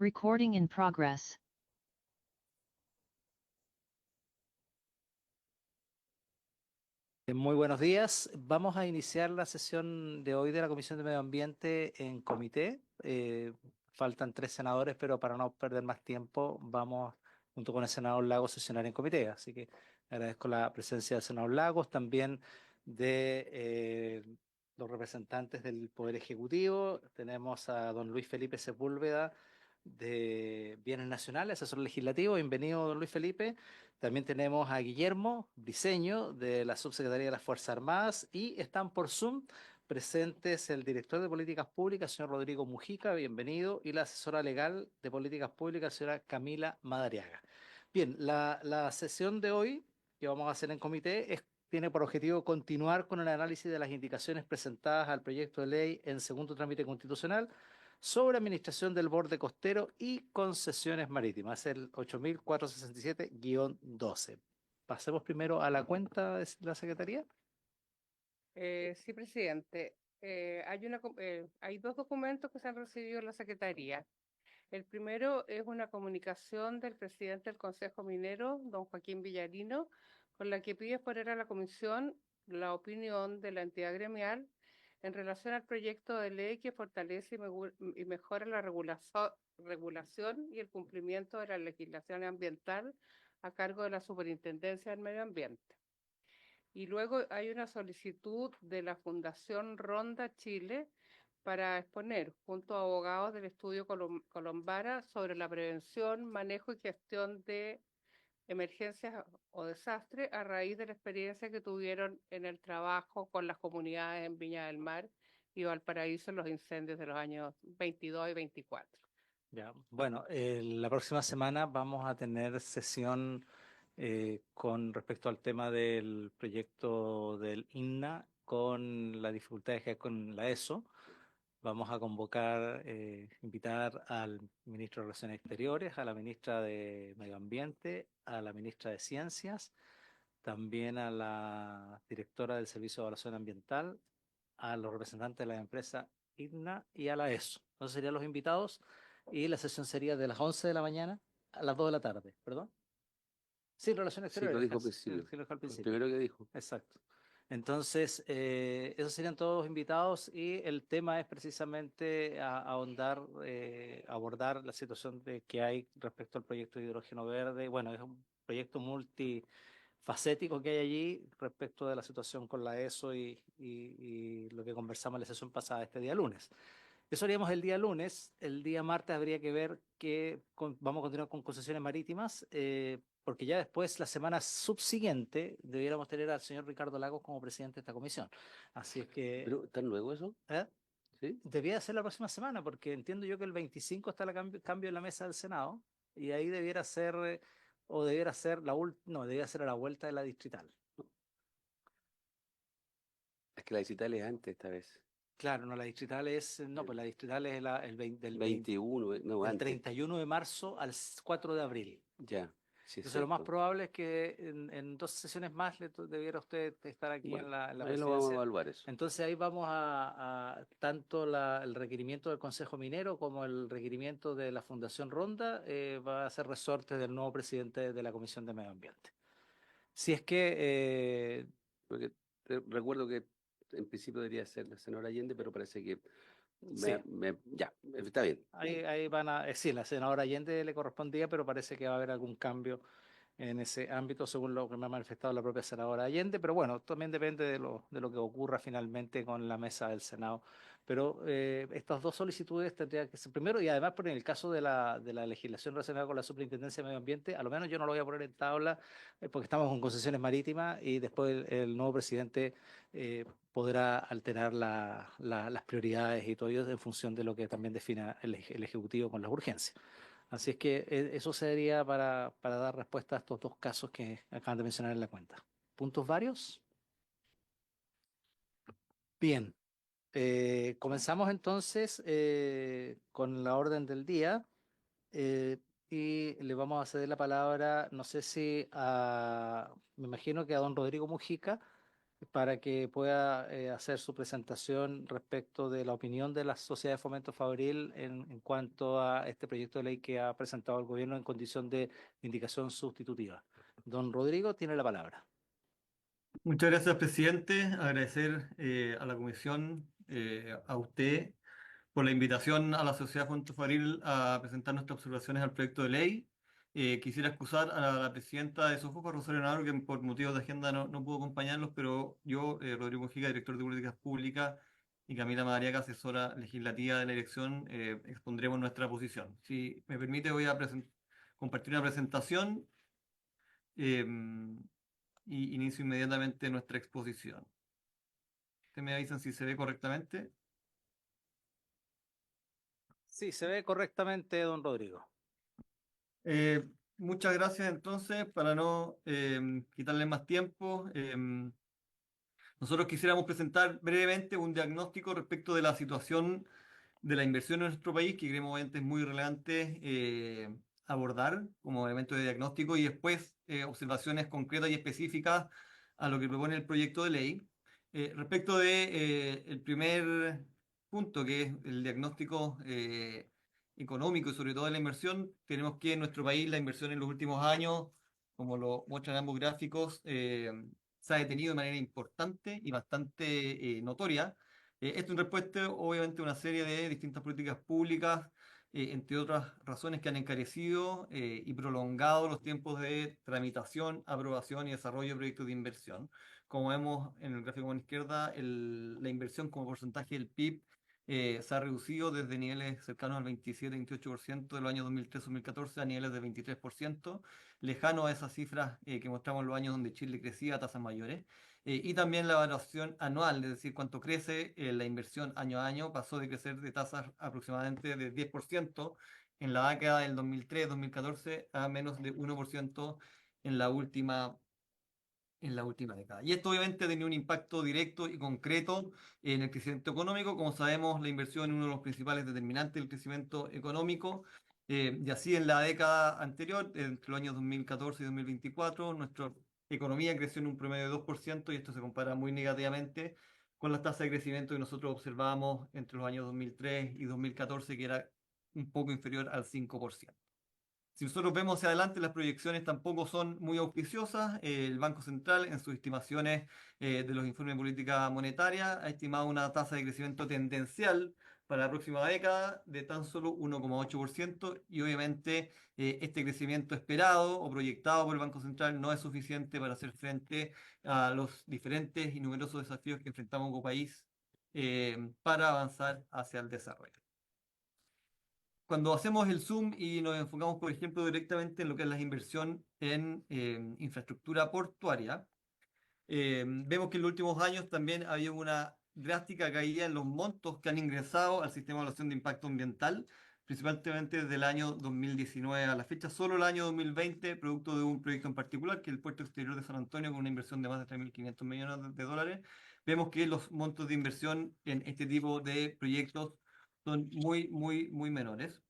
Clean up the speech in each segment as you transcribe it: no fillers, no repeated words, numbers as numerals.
Recording in progress. Muy buenos días. Vamos a iniciar la sesión de hoy de la Comisión de Medio Ambiente en comité. Faltan 3 senadores, pero para no perder más tiempo, vamos junto con el senador Lagos a sesionar en comité. Así que agradezco la presencia del senador Lagos, también de los representantes del Poder Ejecutivo. Tenemos a don Luis Felipe Sepúlveda de Bienes Nacionales, asesor legislativo. Bienvenido, don Luis Felipe. También tenemos a Guillermo Briceño de la Subsecretaría de las Fuerzas Armadas y están por Zoom presentes el director de Políticas Públicas, señor Rodrigo Mujica, bienvenido, y la asesora legal de Políticas Públicas, señora Camila Madariaga. Bien, la sesión de hoy que vamos a hacer en comité tiene por objetivo continuar con el análisis de las indicaciones presentadas al proyecto de ley en segundo trámite constitucional sobre administración del borde costero y concesiones marítimas, el 8467-12. Pasemos primero a la cuenta de la Secretaría. Sí, presidente. Hay dos documentos que se han recibido en la Secretaría. El primero es una comunicación del presidente del Consejo Minero, don Joaquín Villarino, con la que pide exponer a la Comisión la opinión de la entidad gremial en relación al proyecto de ley que fortalece y mejora la regulación y el cumplimiento de la legislación ambiental a cargo de la Superintendencia del Medio Ambiente. Y luego hay una solicitud de la Fundación Ronda Chile para exponer, junto a abogados del estudio Colombara, sobre la prevención, manejo y gestión de emergencias o desastres a raíz de la experiencia que tuvieron en el trabajo con las comunidades en Viña del Mar y Valparaíso en los incendios de los años 22 y 24. Ya, bueno, la próxima semana vamos a tener sesión con respecto al tema del proyecto del INNA con las dificultades que hay con la ESO. Vamos a convocar, invitar al ministro de Relaciones Exteriores, a la ministra de Medio Ambiente, a la ministra de Ciencias, también a la directora del Servicio de Evaluación Ambiental, a los representantes de la empresa IGNA y a la ESO. Entonces serían los invitados y la sesión sería de las 11 de la mañana a las 2 de la tarde, ¿perdón? Sí, Relaciones Sí, lo Exteriores, dijo al sí, principio. sí lo dijo al Fue el principio. primero que dijo. Exacto. Entonces, esos serían todos los invitados y el tema es precisamente ahondar, abordar la situación que hay respecto al proyecto de hidrógeno verde. Bueno, es un proyecto multifacético que hay allí respecto de la situación con la ESO y lo que conversamos en la sesión pasada este día lunes. Eso haríamos el día lunes. El día martes habría que ver que vamos a continuar con concesiones marítimas, porque ya después, la semana subsiguiente, debiéramos tener al señor Ricardo Lagos como presidente de esta comisión. Así es que ¿Pero tan luego eso? ¿eh? ¿Sí? Debía ser la próxima semana, porque entiendo yo que el 25 está el cambio en la mesa del Senado, y ahí debiera ser, o debiera ser no, debiera ser a la vuelta de la distrital. Es que la digital es antes esta vez. Claro, no, la distrital es, no, pues la distrital es el 20 21, no, del antes. 31 de marzo al 4 de abril. Ya, sí es Entonces, lo más cierto. probable es que en 2 sesiones más debiera usted estar aquí Bueno, en la ahí lo vamos a presidencia. evaluar eso. Entonces, ahí vamos a tanto el requerimiento del Consejo Minero como el requerimiento de la Fundación Ronda va a ser resorte del nuevo presidente de la Comisión de Medio Ambiente. Si es que Porque recuerdo que en principio debería ser la senadora Allende, pero parece que sí, ya, está bien. ahí van a, sí, la senadora Allende le correspondía, pero parece que va a haber algún cambio en ese ámbito, según lo que me ha manifestado la propia senadora Allende, pero bueno, también depende de lo que ocurra finalmente con la mesa del Senado. Pero estas dos solicitudes tendrían que ser primero, y además por en el caso de la legislación relacionada con la Superintendencia de Medio Ambiente, a lo menos yo no lo voy a poner en tabla, porque estamos con concesiones marítimas y después el nuevo presidente podrá alterar las prioridades y todo ello en función de lo que también defina el Ejecutivo con las urgencias. Así es que eso sería para dar respuesta a estos dos casos que acaban de mencionar en la cuenta. ¿Puntos varios? Bien, comenzamos entonces con la orden del día y le vamos a ceder la palabra, no sé si me imagino que a don Rodrigo Mujica, para que pueda hacer su presentación respecto de la opinión de la Sociedad de Fomento Fabril en cuanto a este proyecto de ley que ha presentado el gobierno en condición de indicación sustitutiva. Don Rodrigo tiene la palabra. Muchas gracias, presidente. Agradecer a la comisión, a usted, por la invitación a la Sociedad Fomento Fabril a presentar nuestras observaciones al proyecto de ley. Quisiera excusar a la presidenta de Sofofa, Rosario Navarro, que por motivos de agenda no pudo acompañarlos, pero yo, Rodrigo Mujica, director de Políticas Públicas, y Camila Madariaga, asesora legislativa de la dirección, expondremos nuestra posición. Si me permite, voy a compartir una presentación y inicio inmediatamente nuestra exposición. ¿Ustedes me avisan si se ve correctamente? Sí, se ve correctamente, don Rodrigo. Muchas gracias entonces, para no quitarle más tiempo. Nosotros quisiéramos presentar brevemente un diagnóstico respecto de la situación de la inversión en nuestro país, que creemos obviamente es muy relevante abordar como elemento de diagnóstico, y después observaciones concretas y específicas a lo que propone el proyecto de ley. Respecto de el primer punto, que es el diagnóstico económico y sobre todo de la inversión, tenemos que en nuestro país la inversión en los últimos años, como lo muestran ambos gráficos, se ha detenido de manera importante y bastante notoria. Esto en respuesta, obviamente, a una serie de distintas políticas públicas, entre otras razones que han encarecido y prolongado los tiempos de tramitación, aprobación y desarrollo de proyectos de inversión. Como vemos en el gráfico a la izquierda, la inversión como porcentaje del PIB se ha reducido desde niveles cercanos al 27-28% de los años 2013-2014 a niveles de 23%, lejano a esas cifras que mostramos en los años donde Chile crecía a tasas mayores. Y también la variación anual, es decir, cuánto crece la inversión año a año, pasó de crecer de tasas aproximadamente de 10% en la década del 2003-2014 a menos de 1% en la última década. Y esto obviamente ha tenido un impacto directo y concreto en el crecimiento económico. Como sabemos, la inversión es uno de los principales determinantes del crecimiento económico. Y así en la década anterior, entre los años 2014 y 2024, nuestra economía creció en un promedio de 2%, y esto se compara muy negativamente con las tasas de crecimiento que nosotros observábamos entre los años 2003 y 2014, que era un poco inferior al 5%. Si nosotros vemos hacia adelante, las proyecciones tampoco son muy auspiciosas. El Banco Central, en sus estimaciones de los informes de política monetaria, ha estimado una tasa de crecimiento tendencial para la próxima década de tan solo 1,8%, y obviamente este crecimiento esperado o proyectado por el Banco Central no es suficiente para hacer frente a los diferentes y numerosos desafíos que enfrentamos como país para avanzar hacia el desarrollo. Cuando hacemos el zoom y nos enfocamos, por ejemplo, directamente en lo que es la inversión en infraestructura portuaria, vemos que en los últimos años también ha habido una drástica caída en los montos que han ingresado al sistema de evaluación de impacto ambiental, principalmente desde el año 2019 a la fecha. Solo el año 2020, producto de un proyecto en particular, que es el Puerto Exterior de San Antonio, con una inversión de más de 3.500 millones de dólares, vemos que los montos de inversión en este tipo de proyectos son muy menores.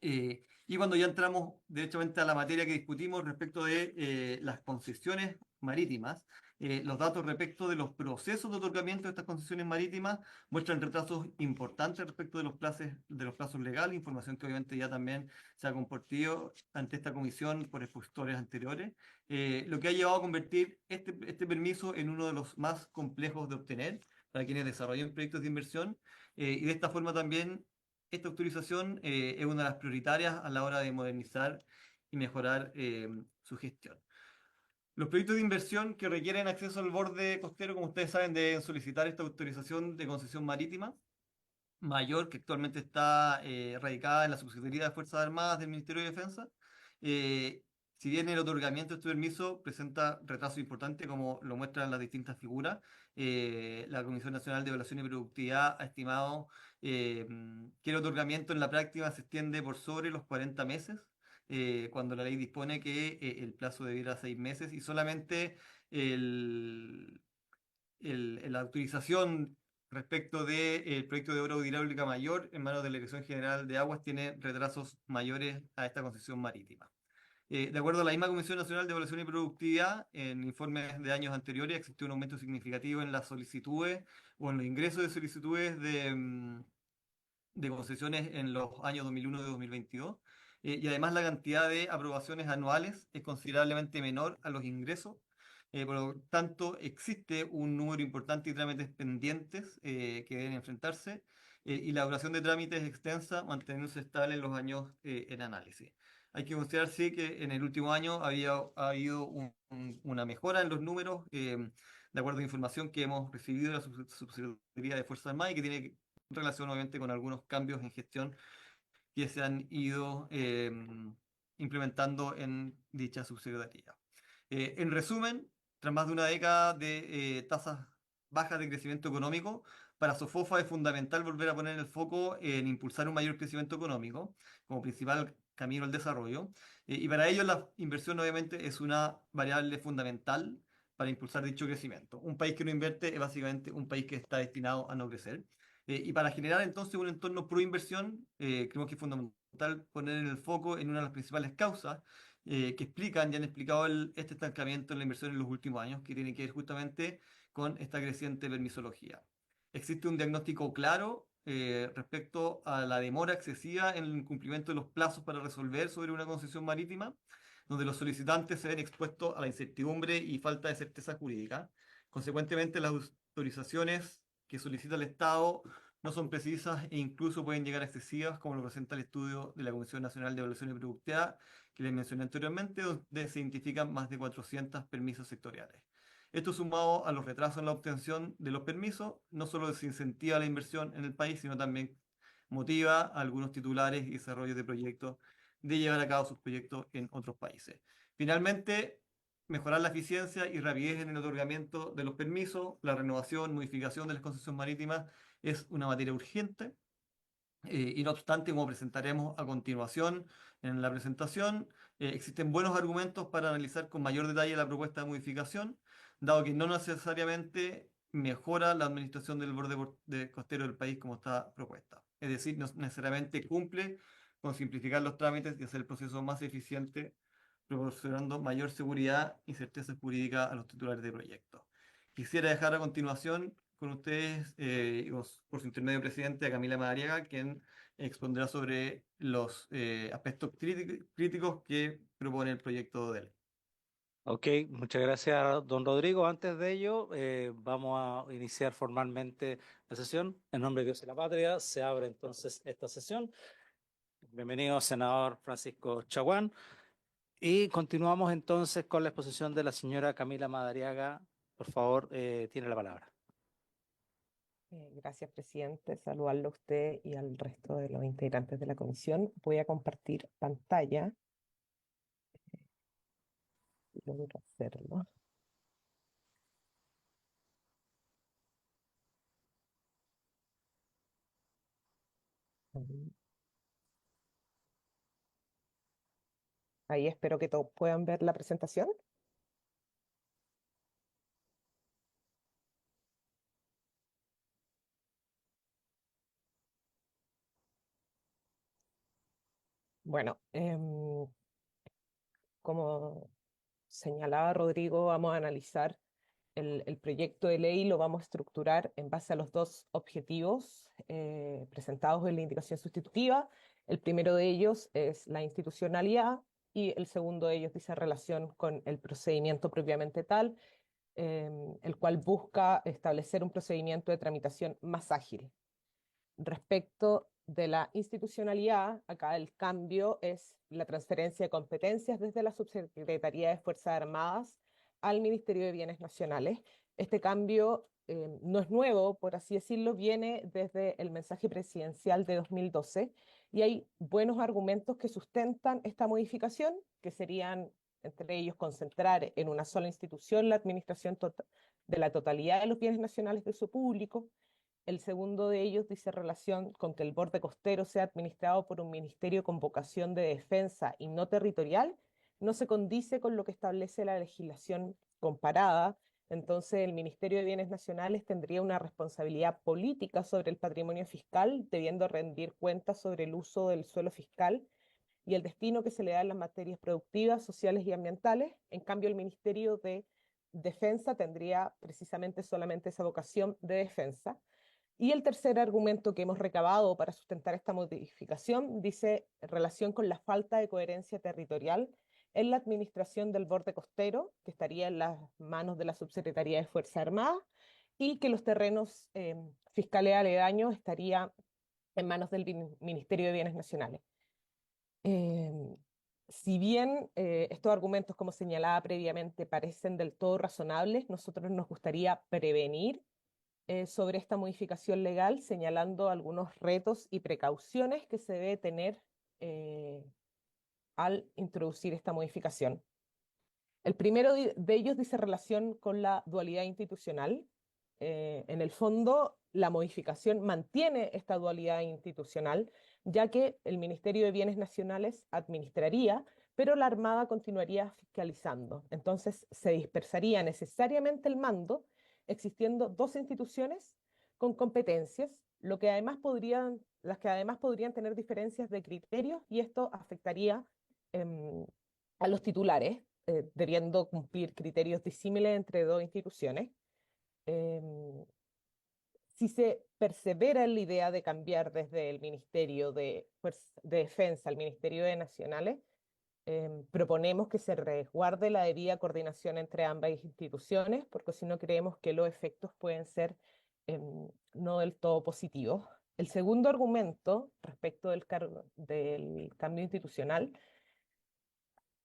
Y cuando ya entramos directamente a la materia que discutimos respecto de las concesiones marítimas, los datos respecto de los procesos de otorgamiento de estas concesiones marítimas muestran retrasos importantes respecto de los plazos legales, información que obviamente ya también se ha compartido ante esta comisión por expositores anteriores, lo que ha llevado a convertir este permiso en uno de los más complejos de obtener para quienes desarrollan proyectos de inversión, y de esta forma también esta autorización es una de las prioritarias a la hora de modernizar y mejorar su gestión. Los proyectos de inversión que requieren acceso al borde costero, como ustedes saben, deben solicitar esta autorización de concesión marítima mayor, que actualmente está radicada en la Subsecretaría de Fuerzas Armadas del Ministerio de Defensa. Si bien el otorgamiento de este permiso presenta retraso importante, como lo muestran las distintas figuras, la Comisión Nacional de Evaluación y Productividad ha estimado que el otorgamiento en la práctica se extiende por sobre los 40 meses, cuando la ley dispone que el plazo debiera 6 meses, y solamente la autorización respecto del proyecto de obra hidráulica mayor en manos de la Dirección General de Aguas tiene retrasos mayores a esta concesión marítima. De acuerdo a la misma Comisión Nacional de Evaluación y Productividad, en informes de años anteriores existió un aumento significativo en las solicitudes o en los ingresos de solicitudes de concesiones en los años 2001 y 2022. Y además la cantidad de aprobaciones anuales es considerablemente menor a los ingresos. Por lo tanto, existe un número importante de trámites pendientes que deben enfrentarse y la duración de trámites extensa, manteniéndose estable en los años en análisis. Hay que considerar, sí, que en el último año ha habido una mejora en los números, de acuerdo a información que hemos recibido de la Subsecretaría de Fuerzas Armadas y que tiene relación obviamente con algunos cambios en gestión que se han ido implementando en dicha subsecretaría. En resumen, tras más de una década de tasas bajas de crecimiento económico, para Sofofa es fundamental volver a poner el foco en impulsar un mayor crecimiento económico como principal camino al desarrollo. Y para ello la inversión obviamente es una variable fundamental para impulsar dicho crecimiento. Un país que no invierte es básicamente un país que está destinado a no crecer. Y para generar entonces un entorno pro inversión, creemos que es fundamental poner el foco en una de las principales causas que explican y han explicado este estancamiento en la inversión en los últimos años, que tiene que ver justamente con esta creciente permisología. Existe un diagnóstico claro respecto a la demora excesiva en el cumplimiento de los plazos para resolver sobre una concesión marítima, donde los solicitantes se ven expuestos a la incertidumbre y falta de certeza jurídica. Consecuentemente, las autorizaciones que solicita el Estado no son precisas e incluso pueden llegar a excesivas, como lo presenta el estudio de la Comisión Nacional de Evaluación y Productividad que les mencioné anteriormente, donde se identifican más de 400 permisos sectoriales. Esto sumado a los retrasos en la obtención de los permisos, no solo desincentiva la inversión en el país, sino también motiva a algunos titulares y desarrollos de proyectos de llevar a cabo sus proyectos en otros países. Finalmente, mejorar la eficiencia y rapidez en el otorgamiento de los permisos, la renovación, modificación de las concesiones marítimas es una materia urgente. Y no obstante, como presentaremos a continuación en la presentación, existen buenos argumentos para analizar con mayor detalle la propuesta de modificación, dado que no necesariamente mejora la administración del borde costero del país como está propuesta. Es decir, no necesariamente cumple con simplificar los trámites y hacer el proceso más eficiente, proporcionando mayor seguridad y certeza jurídica a los titulares de proyectos. Quisiera dejar a continuación con ustedes, por su intermedio presidente, a Camila Madariaga, quien expondrá sobre los aspectos críticos que propone el proyecto de ley. Ok, muchas gracias, don Rodrigo. Antes de ello, vamos a iniciar formalmente la sesión. En nombre de Dios y la Patria, se abre entonces esta sesión. Bienvenido, senador Francisco Chaguán. Y continuamos entonces con la exposición de la señora Camila Madariaga. Por favor, tiene la palabra. Gracias, presidente. Saludarlo a usted y al resto de los integrantes de la comisión. Voy a compartir pantalla. Logro hacerlo. Ahí espero que todos puedan ver la presentación. Bueno, como señalaba Rodrigo, vamos a analizar el proyecto de ley, lo vamos a estructurar en base a los dos objetivos presentados en la indicación sustitutiva. El primero de ellos es la institucionalidad y el segundo de ellos dice relación con el procedimiento propiamente tal, el cual busca establecer un procedimiento de tramitación más ágil. Respecto de la institucionalidad, acá el cambio es la transferencia de competencias desde la Subsecretaría de Fuerzas Armadas al Ministerio de Bienes Nacionales. Este cambio no es nuevo, por así decirlo, viene desde el mensaje presidencial de 2012 y hay buenos argumentos que sustentan esta modificación, que serían, entre ellos, concentrar en una sola institución la administración de la totalidad de los bienes nacionales de uso público. El segundo de ellos dice relación con que el borde costero sea administrado por un ministerio con vocación de defensa y no territorial, no se condice con lo que establece la legislación comparada. Entonces, el Ministerio de Bienes Nacionales tendría una responsabilidad política sobre el patrimonio fiscal, debiendo rendir cuentas sobre el uso del suelo fiscal, y el destino que se le da en las materias productivas, sociales y ambientales. En cambio, el Ministerio de Defensa tendría precisamente solamente esa vocación de defensa. Y el tercer argumento que hemos recabado para sustentar esta modificación dice relación con la falta de coherencia territorial en la administración del borde costero, que estaría en las manos de la Subsecretaría de Fuerzas Armadas, y que los terrenos fiscales aledaños estarían en manos del Ministerio de Bienes Nacionales. Si bien estos argumentos, como señalaba previamente, parecen del todo razonables, nosotros nos gustaría prevenir sobre esta modificación legal, señalando algunos retos y precauciones que se debe tener al introducir esta modificación. El primero de ellos dice relación con la dualidad institucional. En el fondo, la modificación mantiene esta dualidad institucional, ya que el Ministerio de Bienes Nacionales administraría, pero la Armada continuaría fiscalizando. Entonces, se dispersaría necesariamente el mando, existiendo dos instituciones con competencias, las que además podrían tener diferencias de criterios, y esto afectaría a los titulares, debiendo cumplir criterios disímiles entre dos instituciones. Si se persevera en la idea de cambiar desde el Ministerio de Defensa al Ministerio de Nacionales, proponemos que se resguarde la debida coordinación entre ambas instituciones, porque si no creemos que los efectos pueden ser no del todo positivos. El segundo argumento respecto del cambio institucional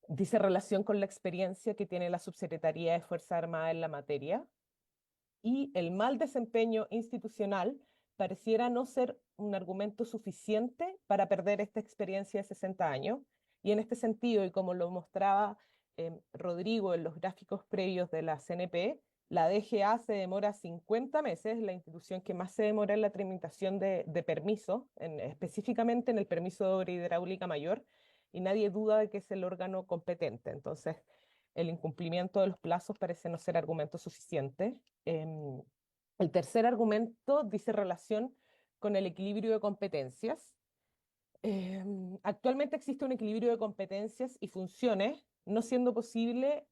dice relación con la experiencia que tiene la Subsecretaría de Fuerzas Armadas en la materia, y el mal desempeño institucional pareciera no ser un argumento suficiente para perder esta experiencia de 60 años. Y en este sentido, y como lo mostraba Rodrigo en los gráficos previos de la CNP, la DGA se demora 50 meses, la institución que más se demora en la tramitación de permisos, específicamente en el permiso de obra hidráulica mayor, y nadie duda de que es el órgano competente. Entonces, el incumplimiento de los plazos parece no ser argumento suficiente. El tercer argumento dice relación con el equilibrio de competencias. Actualmente existe un equilibrio de competencias y funciones, no siendo posible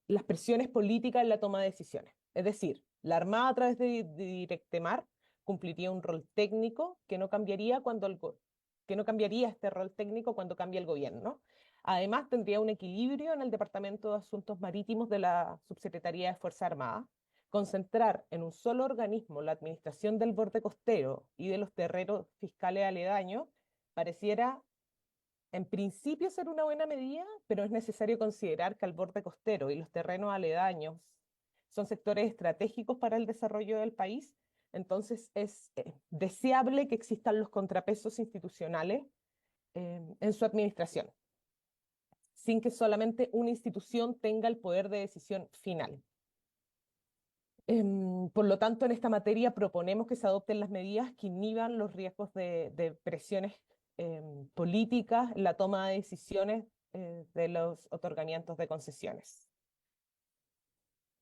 las presiones políticas en la toma de decisiones. Es decir, la Armada a través de Directemar cumpliría un rol técnico que no cambiaría este rol técnico cuando cambie el gobierno. Además, tendría un equilibrio en el Departamento de Asuntos Marítimos de la Subsecretaría de Fuerzas Armadas. Concentrar en un solo organismo la administración del borde costero y de los terrenos fiscales aledaños pareciera en principio ser una buena medida, pero es necesario considerar que el borde costero y los terrenos aledaños son sectores estratégicos para el desarrollo del país. Entonces es deseable que existan los contrapesos institucionales en su administración, sin que solamente una institución tenga el poder de decisión final. Por lo tanto, en esta materia proponemos que se adopten las medidas que inhiban los riesgos de presiones políticas en la toma de decisiones de los otorgamientos de concesiones.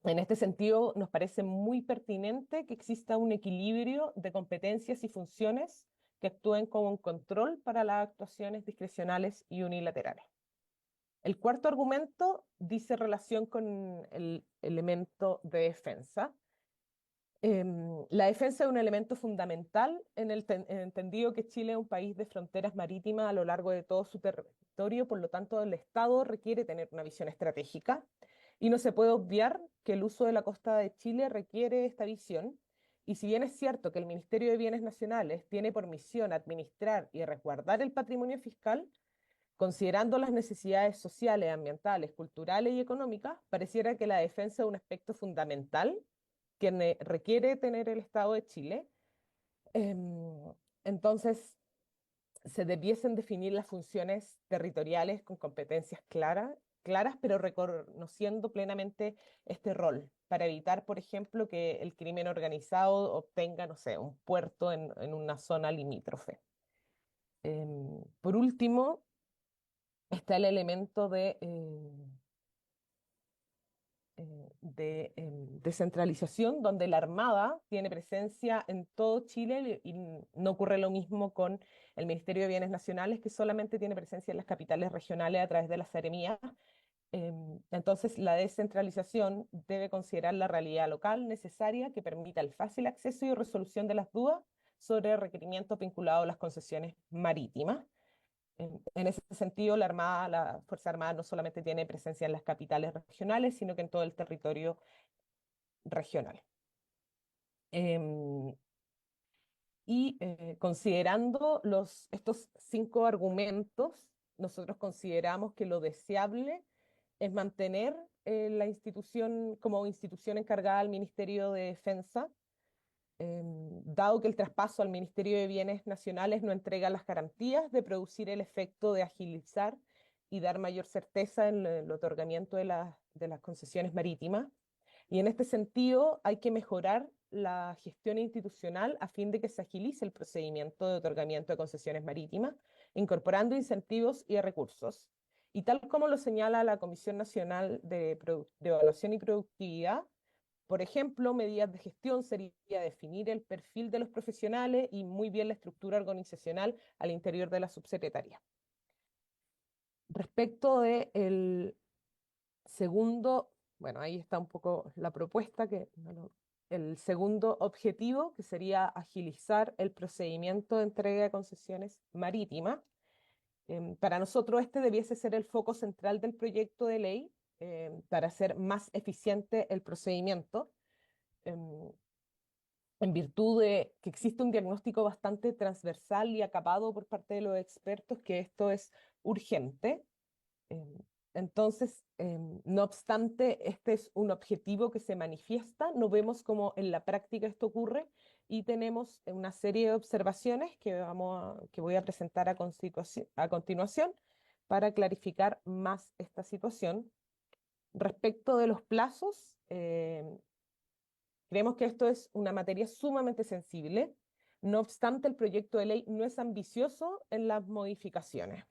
En este sentido, nos parece muy pertinente que exista un equilibrio de competencias y funciones que actúen como un control para las actuaciones discrecionales y unilaterales. El cuarto argumento dice relación con el elemento de defensa. La defensa es un elemento fundamental en el entendido que Chile es un país de fronteras marítimas a lo largo de todo su territorio, por lo tanto el Estado requiere tener una visión estratégica, y no se puede obviar que el uso de la costa de Chile requiere esta visión. Y si bien es cierto que el Ministerio de Bienes Nacionales tiene por misión administrar y resguardar el patrimonio fiscal, considerando las necesidades sociales, ambientales, culturales y económicas, pareciera que la defensa es un aspecto fundamental que requiere tener el Estado de Chile. Entonces, se debiesen definir las funciones territoriales con competencias claras, pero reconociendo plenamente este rol, para evitar, por ejemplo, que el crimen organizado obtenga, no sé, un puerto en una zona limítrofe. Por último, está el elemento de de descentralización, donde la Armada tiene presencia en todo Chile y no ocurre lo mismo con el Ministerio de Bienes Nacionales, que solamente tiene presencia en las capitales regionales a través de las seremías. Entonces, la descentralización debe considerar la realidad local necesaria que permita el fácil acceso y resolución de las dudas sobre requerimientos vinculados a las concesiones marítimas. En ese sentido, la Fuerza Armada no solamente tiene presencia en las capitales regionales, sino que en todo el territorio regional. Considerando estos 5 argumentos, nosotros consideramos que lo deseable es mantener la institución como institución encargada al Ministerio de Defensa, dado que el traspaso al Ministerio de Bienes Nacionales no entrega las garantías de producir el efecto de agilizar y dar mayor certeza en el otorgamiento de las concesiones marítimas. Y en este sentido hay que mejorar la gestión institucional a fin de que se agilice el procedimiento de otorgamiento de concesiones marítimas, incorporando incentivos y recursos. Y tal como lo señala la Comisión Nacional de Evaluación y Productividad, por ejemplo, medidas de gestión sería definir el perfil de los profesionales y muy bien la estructura organizacional al interior de la subsecretaría. Respecto del segundo, bueno, ahí está un poco la propuesta, el segundo objetivo, que sería agilizar el procedimiento de entrega de concesiones marítimas. Para nosotros este debiese ser el foco central del proyecto de ley para hacer más eficiente el procedimiento, en virtud de que existe un diagnóstico bastante transversal y acabado por parte de los expertos que esto es urgente. Entonces, no obstante, este es un objetivo que se manifiesta, no vemos cómo en la práctica esto ocurre y tenemos una serie de observaciones que voy a presentar a continuación para clarificar más esta situación. Respecto de los plazos, creemos que esto es una materia sumamente sensible, no obstante el proyecto de ley no es ambicioso en las modificaciones.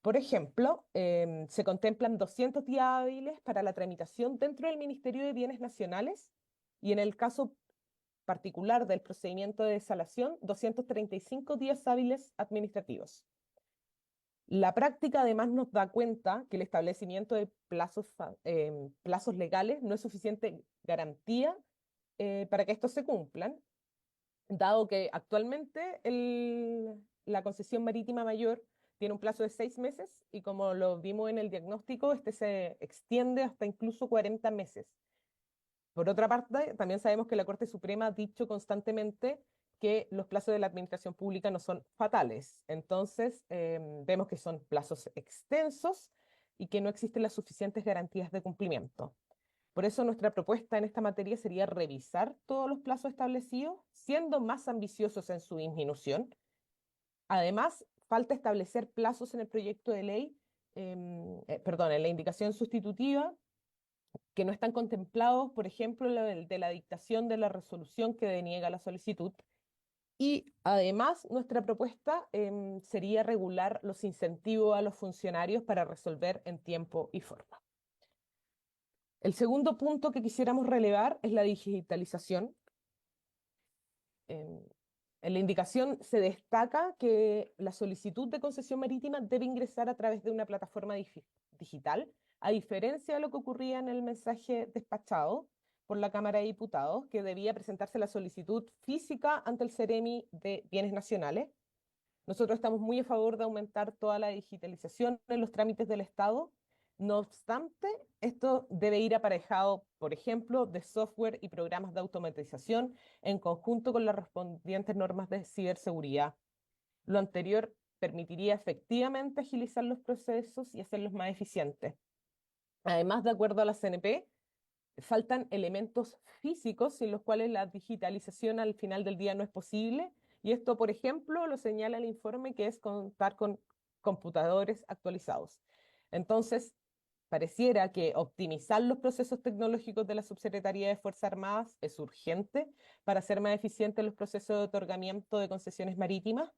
Por ejemplo, se contemplan 200 días hábiles para la tramitación dentro del Ministerio de Bienes Nacionales y en el caso particular del procedimiento de desalación, 235 días hábiles administrativos. La práctica además nos da cuenta que el establecimiento de plazos legales no es suficiente garantía para que estos se cumplan, dado que actualmente la concesión marítima mayor tiene un plazo de 6 meses y como lo vimos en el diagnóstico, este se extiende hasta incluso 40 meses. Por otra parte, también sabemos que la Corte Suprema ha dicho constantemente que los plazos de la administración pública no son fatales. Entonces, vemos que son plazos extensos y que no existen las suficientes garantías de cumplimiento. Por eso nuestra propuesta en esta materia sería revisar todos los plazos establecidos, siendo más ambiciosos en su disminución. Además, falta establecer plazos en el proyecto de ley, en la indicación sustitutiva, que no están contemplados, por ejemplo, de la dictación de la resolución que deniega la solicitud. Y además, nuestra propuesta sería regular los incentivos a los funcionarios para resolver en tiempo y forma. El segundo punto que quisiéramos relevar es la digitalización. En la indicación se destaca que la solicitud de concesión marítima debe ingresar a través de una plataforma digital, a diferencia de lo que ocurría en el mensaje despachado por la Cámara de Diputados, que debía presentarse la solicitud física ante el Ceremi de Bienes Nacionales. Nosotros estamos muy a favor de aumentar toda la digitalización en los trámites del Estado. No obstante, esto debe ir aparejado, por ejemplo, de software y programas de automatización en conjunto con las correspondientes normas de ciberseguridad. Lo anterior permitiría efectivamente agilizar los procesos y hacerlos más eficientes. Además, de acuerdo a la CNP, faltan elementos físicos sin los cuales la digitalización al final del día no es posible. Y esto, por ejemplo, lo señala el informe, que es contar con computadores actualizados. Entonces, pareciera que optimizar los procesos tecnológicos de la Subsecretaría de Fuerzas Armadas es urgente para hacer más eficientes los procesos de otorgamiento de concesiones marítimas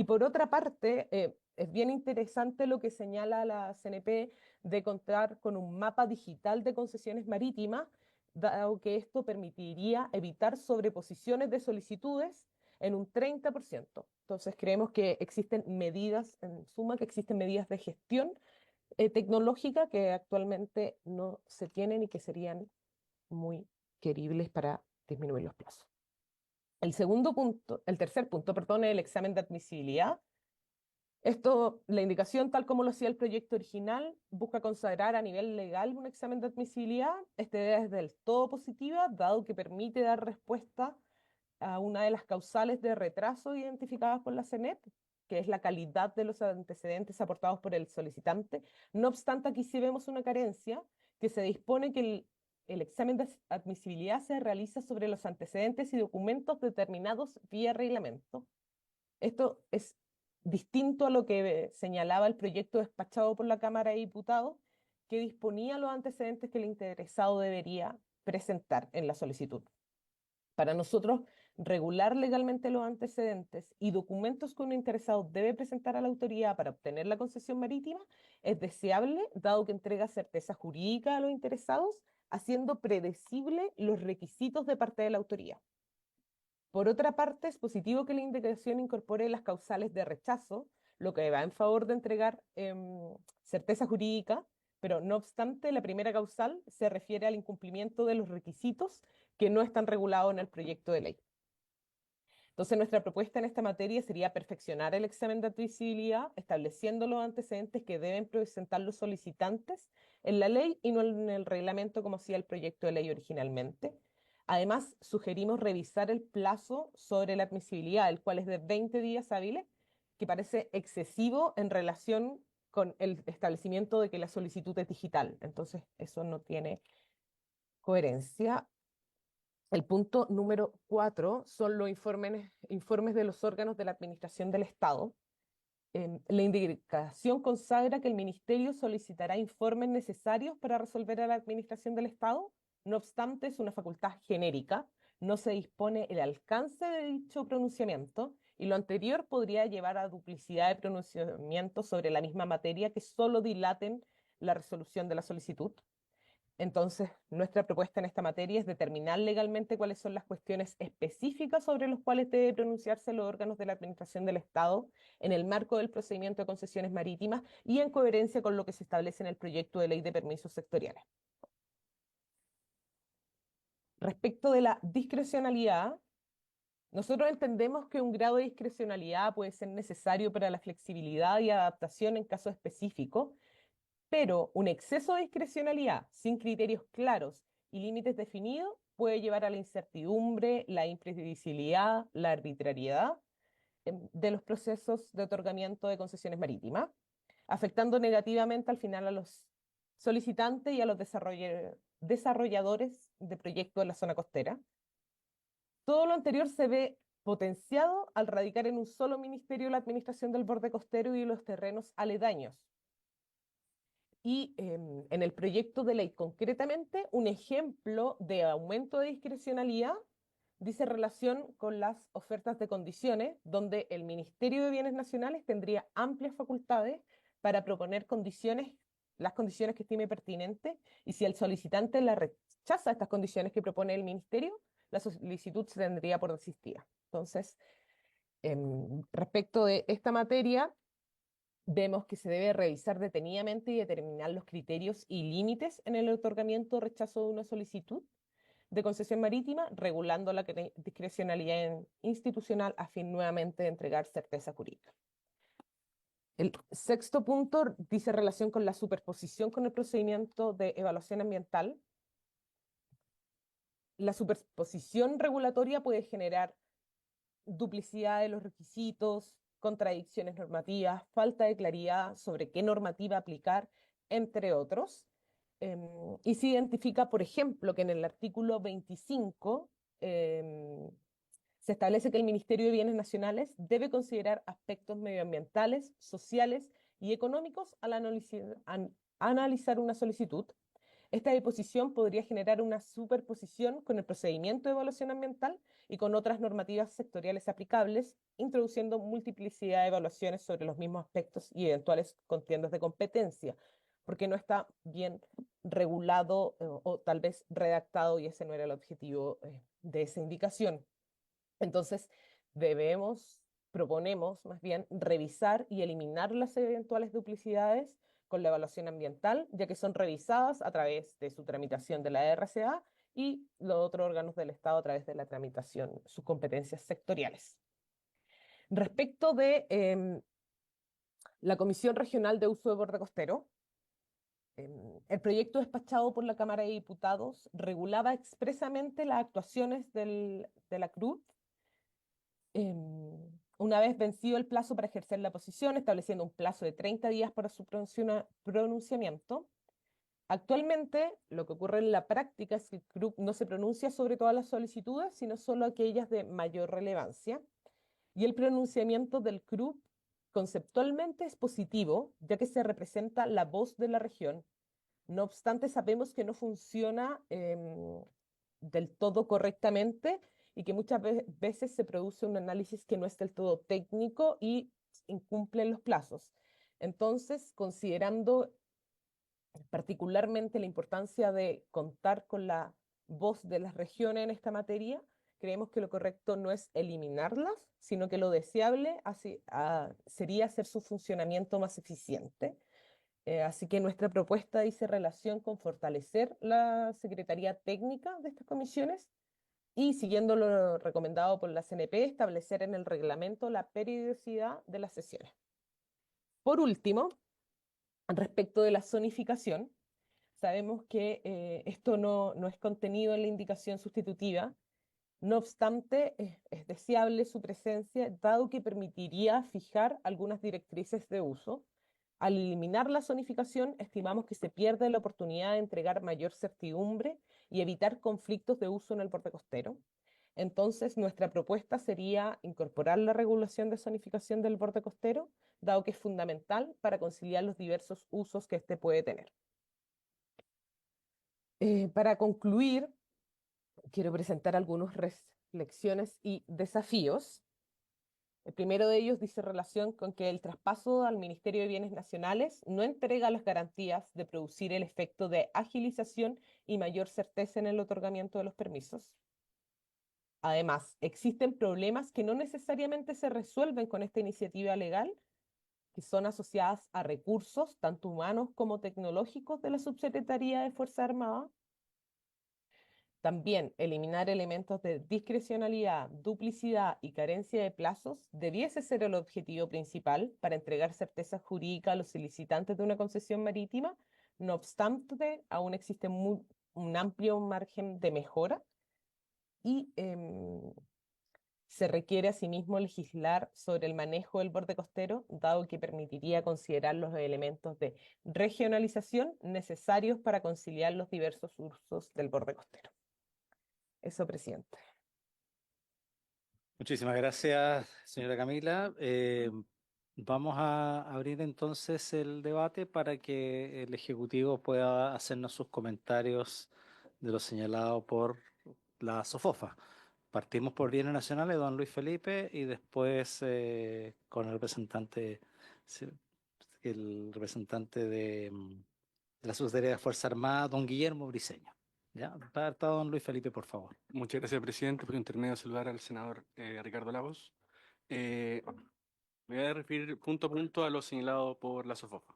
Y por otra parte, es bien interesante lo que señala la CNP de contar con un mapa digital de concesiones marítimas, dado que esto permitiría evitar sobreposiciones de solicitudes en un 30%. Entonces creemos que existen medidas, en suma, que existen medidas de gestión tecnológica que actualmente no se tienen y que serían muy queribles para disminuir los plazos. El tercer punto, perdón, es el examen de admisibilidad. Esto, la indicación, tal como lo hacía el proyecto original, busca consagrar a nivel legal un examen de admisibilidad. Esta idea es del todo positiva, dado que permite dar respuesta a una de las causales de retraso identificadas por la CENEP, que es la calidad de los antecedentes aportados por el solicitante. No obstante, aquí sí vemos una carencia, que se dispone que el examen de admisibilidad se realiza sobre los antecedentes y documentos determinados vía reglamento. Esto es distinto a lo que señalaba el proyecto despachado por la Cámara de Diputados, que disponía los antecedentes que el interesado debería presentar en la solicitud. Para nosotros, regular legalmente los antecedentes y documentos que un interesado debe presentar a la autoridad para obtener la concesión marítima es deseable, dado que entrega certeza jurídica a los interesados, haciendo predecible los requisitos de parte de la autoridad. Por otra parte, es positivo que la indicación incorpore las causales de rechazo, lo que va en favor de entregar certeza jurídica, pero no obstante, la primera causal se refiere al incumplimiento de los requisitos que no están regulados en el proyecto de ley. Entonces, nuestra propuesta en esta materia sería perfeccionar el examen de admisibilidad, estableciendo los antecedentes que deben presentar los solicitantes en la ley y no en el reglamento como hacía el proyecto de ley originalmente. Además, sugerimos revisar el plazo sobre la admisibilidad, el cual es de 20 días hábiles, que parece excesivo en relación con el establecimiento de que la solicitud es digital. Entonces, eso no tiene coherencia. El punto número 4 son los informes de los órganos de la Administración del Estado. La indicación consagra que el Ministerio solicitará informes necesarios para resolver a la Administración del Estado. No obstante, es una facultad genérica, no se dispone el alcance de dicho pronunciamiento y lo anterior podría llevar a duplicidad de pronunciamientos sobre la misma materia que solo dilaten la resolución de la solicitud. Entonces, nuestra propuesta en esta materia es determinar legalmente cuáles son las cuestiones específicas sobre las cuales debe pronunciarse los órganos de la Administración del Estado en el marco del procedimiento de concesiones marítimas y en coherencia con lo que se establece en el proyecto de ley de permisos sectoriales. Respecto de la discrecionalidad, nosotros entendemos que un grado de discrecionalidad puede ser necesario para la flexibilidad y adaptación en casos específicos, pero un exceso de discrecionalidad sin criterios claros y límites definidos puede llevar a la incertidumbre, la imprevisibilidad, la arbitrariedad de los procesos de otorgamiento de concesiones marítimas, afectando negativamente al final a los solicitantes y a los desarrolladores de proyectos en la zona costera. Todo lo anterior se ve potenciado al radicar en un solo ministerio la administración del borde costero y los terrenos aledaños. Y en el proyecto de ley, concretamente, un ejemplo de aumento de discrecionalidad dice relación con las ofertas de condiciones, donde el Ministerio de Bienes Nacionales tendría amplias facultades para proponer condiciones, las condiciones que estime pertinentes, y si el solicitante la rechaza estas condiciones que propone el Ministerio, la solicitud se tendría por desistida. Entonces, respecto de esta materia, vemos que se debe revisar detenidamente y determinar los criterios y límites en el otorgamiento o rechazo de una solicitud de concesión marítima, regulando la discrecionalidad institucional a fin nuevamente de entregar certeza jurídica. El sexto punto dice relación con la superposición con el procedimiento de evaluación ambiental. La superposición regulatoria puede generar duplicidad de los requisitos, contradicciones normativas, falta de claridad sobre qué normativa aplicar, entre otros. Y se identifica, por ejemplo, que en el artículo 25 se establece que el Ministerio de Bienes Nacionales debe considerar aspectos medioambientales, sociales y económicos al analizar una solicitud. Esta disposición podría generar una superposición con el procedimiento de evaluación ambiental y con otras normativas sectoriales aplicables, introduciendo multiplicidad de evaluaciones sobre los mismos aspectos y eventuales contiendas de competencia, porque no está bien regulado o tal vez redactado, y ese no era el objetivo de esa indicación. Entonces, proponemos más bien revisar y eliminar las eventuales duplicidades con la evaluación ambiental, ya que son revisadas a través de su tramitación de la RCA y los otros órganos del Estado a través de la tramitación, sus competencias sectoriales. Respecto de la Comisión Regional de Uso de Borde Costero, el proyecto despachado por la Cámara de Diputados regulaba expresamente las actuaciones de la CRUB una vez vencido el plazo para ejercer la posición, estableciendo un plazo de 30 días para su pronunciamiento. Actualmente, lo que ocurre en la práctica es que el CRUB no se pronuncia sobre todas las solicitudes, sino solo aquellas de mayor relevancia. Y el pronunciamiento del CRUB conceptualmente es positivo, ya que se representa la voz de la región. No obstante, sabemos que no funciona del todo correctamente y que muchas veces se produce un análisis que no es del todo técnico y incumple los plazos. Entonces, considerando particularmente la importancia de contar con la voz de las regiones en esta materia, creemos que lo correcto no es eliminarlas, sino que lo deseable sería hacer su funcionamiento más eficiente. Así que nuestra propuesta dice relación con fortalecer la Secretaría Técnica de estas comisiones y, siguiendo lo recomendado por la CNP, establecer en el reglamento la periodicidad de las sesiones. Por último, respecto de la zonificación, sabemos que esto no es contenido en la indicación sustitutiva. No obstante, es deseable su presencia, dado que permitiría fijar algunas directrices de uso. Al eliminar la zonificación, estimamos que se pierde la oportunidad de entregar mayor certidumbre y evitar conflictos de uso en el borde costero. Entonces, nuestra propuesta sería incorporar la regulación de zonificación del borde costero, dado que es fundamental para conciliar los diversos usos que éste puede tener. Para concluir, quiero presentar algunas reflexiones y desafíos. El primero de ellos dice relación con que el traspaso al Ministerio de Bienes Nacionales no entrega las garantías de producir el efecto de agilización y mayor certeza en el otorgamiento de los permisos. Además, existen problemas que no necesariamente se resuelven con esta iniciativa legal, que son asociadas a recursos, tanto humanos como tecnológicos, de la Subsecretaría de Fuerza Armada. También eliminar elementos de discrecionalidad, duplicidad y carencia de plazos debiese ser el objetivo principal para entregar certeza jurídica a los solicitantes de una concesión marítima. No obstante, aún existe un amplio margen de mejora y se requiere asimismo legislar sobre el manejo del borde costero, dado que permitiría considerar los elementos de regionalización necesarios para conciliar los diversos usos del borde costero. Eso, presidente. Muchísimas gracias, señora Camila. Vamos a abrir entonces el debate para que el Ejecutivo pueda hacernos sus comentarios de lo señalado por la SOFOFA. Partimos por Bienes Nacionales, don Luis Felipe, y después con el representante de la Subsecretaría de Fuerza Armada, don Guillermo Briceño. ¿Ya? Está don Luis Felipe, por favor. Muchas gracias, presidente. Por intermedio, saludar al senador Ricardo Lagos. Me voy a referir punto a punto a lo señalado por la SOFOFA.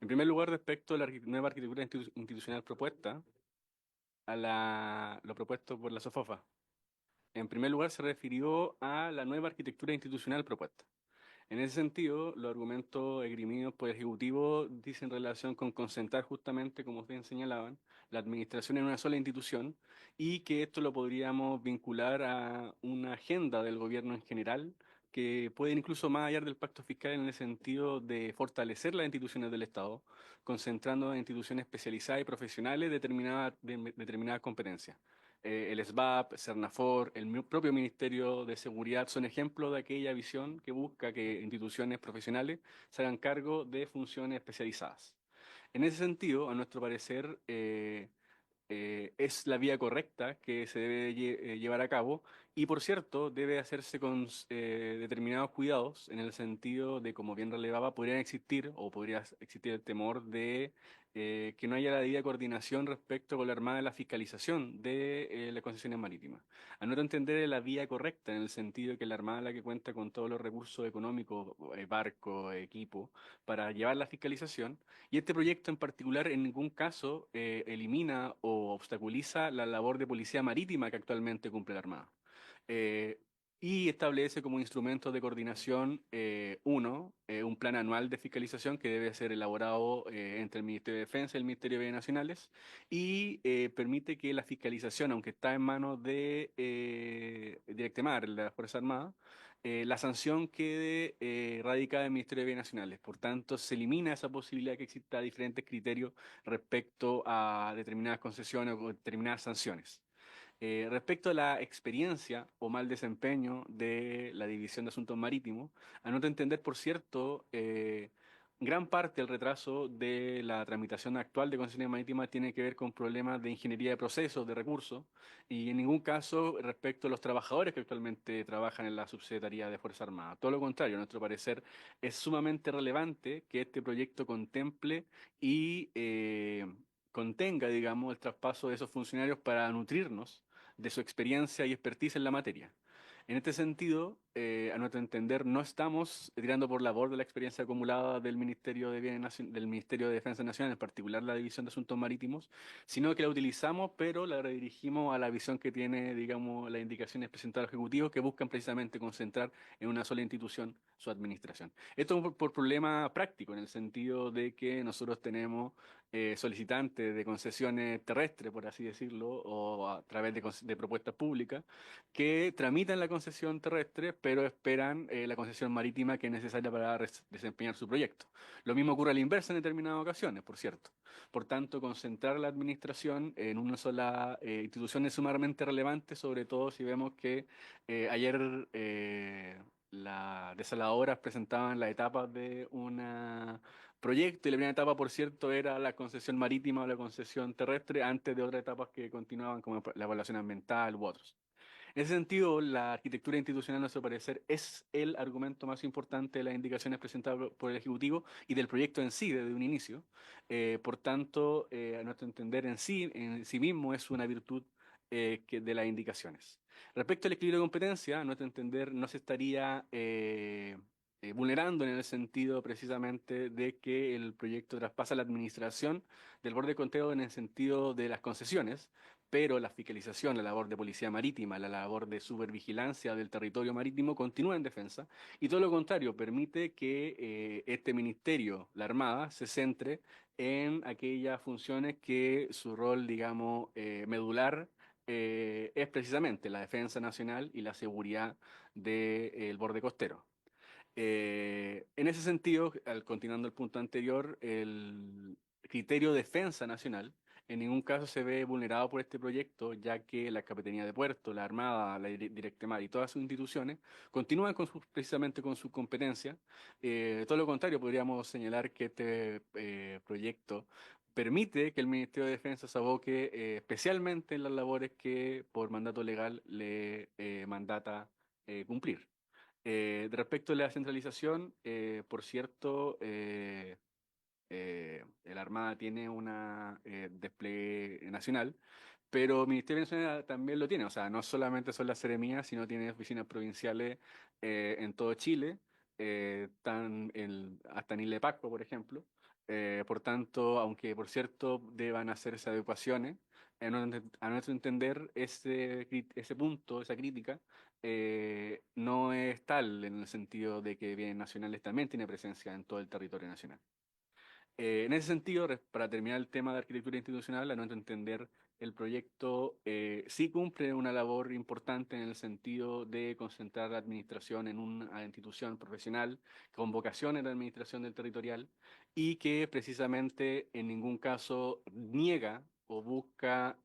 En primer lugar, respecto a la nueva arquitectura institucional propuesta, lo propuesto por la SOFOFA. En primer lugar, se refirió a la nueva arquitectura institucional propuesta. En ese sentido, los argumentos esgrimidos por el Ejecutivo dicen relación con concentrar justamente, como ustedes señalaban, la administración en una sola institución y que esto lo podríamos vincular a una agenda del gobierno en general que puede ir incluso más allá del pacto fiscal en el sentido de fortalecer las instituciones del Estado, concentrando en instituciones especializadas y profesionales de determinadas competencias. El SBAP, Cernafor, el propio Ministerio de Seguridad son ejemplos de aquella visión que busca que instituciones profesionales se hagan cargo de funciones especializadas. En ese sentido, a nuestro parecer, es la vía correcta que se debe llevar a cabo y, por cierto, debe hacerse con determinados cuidados en el sentido de, como bien relevaba, podrían existir o podría existir el temor de que no haya la debida coordinación respecto con la Armada de la fiscalización de las concesiones marítimas. A nuestro entender, es la vía correcta en el sentido de que la Armada es la que cuenta con todos los recursos económicos, barcos, equipo, para llevar la fiscalización. Y este proyecto en particular en ningún caso elimina o obstaculiza la labor de policía marítima que actualmente cumple la Armada. Eh, y establece como instrumento de coordinación, un plan anual de fiscalización que debe ser elaborado entre el Ministerio de Defensa y el Ministerio de Bienes Nacionales y permite que la fiscalización, aunque está en manos de Directemar, la Fuerza Armada, la sanción quede radicada en el Ministerio de Bienes Nacionales. Por tanto, se elimina esa posibilidad que exista diferentes criterios respecto a determinadas concesiones o determinadas sanciones. Respecto a la experiencia o mal desempeño de la División de Asuntos Marítimos, a nuestro entender, por cierto, gran parte del retraso de la tramitación actual de concesiones marítimas tiene que ver con problemas de ingeniería de procesos, de recursos, y en ningún caso respecto a los trabajadores que actualmente trabajan en la Subsecretaría de Fuerza Armada. Todo lo contrario, a nuestro parecer es sumamente relevante que este proyecto contemple y contenga, digamos, el traspaso de esos funcionarios para nutrirnos de su experiencia y expertise en la materia. En este sentido, a nuestro entender, no estamos tirando por la borda la experiencia acumulada del Ministerio de del Ministerio de Defensa Nacional, en particular la División de Asuntos Marítimos, sino que la utilizamos, pero la redirigimos a la visión que tiene, digamos, las indicaciones presentadas al Ejecutivo, que buscan precisamente concentrar en una sola institución su administración. Esto por problema práctico, en el sentido de que nosotros tenemos solicitantes de concesiones terrestres, por así decirlo, o a través de propuestas públicas, que tramitan la concesión terrestre, pero esperan la concesión marítima que es necesaria para desempeñar su proyecto. Lo mismo ocurre a la inversa en determinadas ocasiones, por cierto. Por tanto, concentrar la administración en una sola institución es sumamente relevante, sobre todo si vemos que ayer las desaladoras presentaban las etapas de una proyecto y la primera etapa, por cierto, era la concesión marítima o la concesión terrestre antes de otras etapas que continuaban como la evaluación ambiental u otros. En ese sentido, la arquitectura institucional, a nuestro parecer, es el argumento más importante de las indicaciones presentadas por el Ejecutivo y del proyecto en sí, desde un inicio. Por tanto, a nuestro entender, en sí mismo es una virtud de las indicaciones. Respecto al equilibrio de competencia, a nuestro entender, no se estaría vulnerando en el sentido precisamente de que el proyecto traspasa la administración del borde de conteo en el sentido de las concesiones, pero la fiscalización, la labor de policía marítima, la labor de supervigilancia del territorio marítimo continúa en defensa y todo lo contrario, permite que este ministerio, la Armada, se centre en aquellas funciones que su rol, digamos, medular es precisamente la defensa nacional y la seguridad del borde costero. En ese sentido, continuando el punto anterior, el criterio de defensa nacional en ningún caso se ve vulnerado por este proyecto, ya que la Capitanía de Puerto, la Armada, la Directemar y todas sus instituciones continúan precisamente con su competencia. Todo lo contrario, podríamos señalar que este proyecto permite que el Ministerio de Defensa se aboque especialmente en las labores que por mandato legal le mandata cumplir. Respecto a la centralización, por cierto, la Armada tiene una despliegue nacional, pero el Ministerio de Nacional también lo tiene. O sea, no solamente son las seremías, sino tiene oficinas provinciales en todo Chile, hasta en Isla de Pascua, por ejemplo. Por tanto, aunque por cierto deban hacerse adecuaciones, a nuestro entender, ese punto, esa crítica, no es tal en el sentido de que bienes nacionales también tiene presencia en todo el territorio nacional. En ese sentido, para terminar el tema de arquitectura institucional, a nuestro entender, el proyecto sí cumple una labor importante en el sentido de concentrar la administración en una institución profesional con vocación en la administración del territorial y que precisamente en ningún caso niega o busca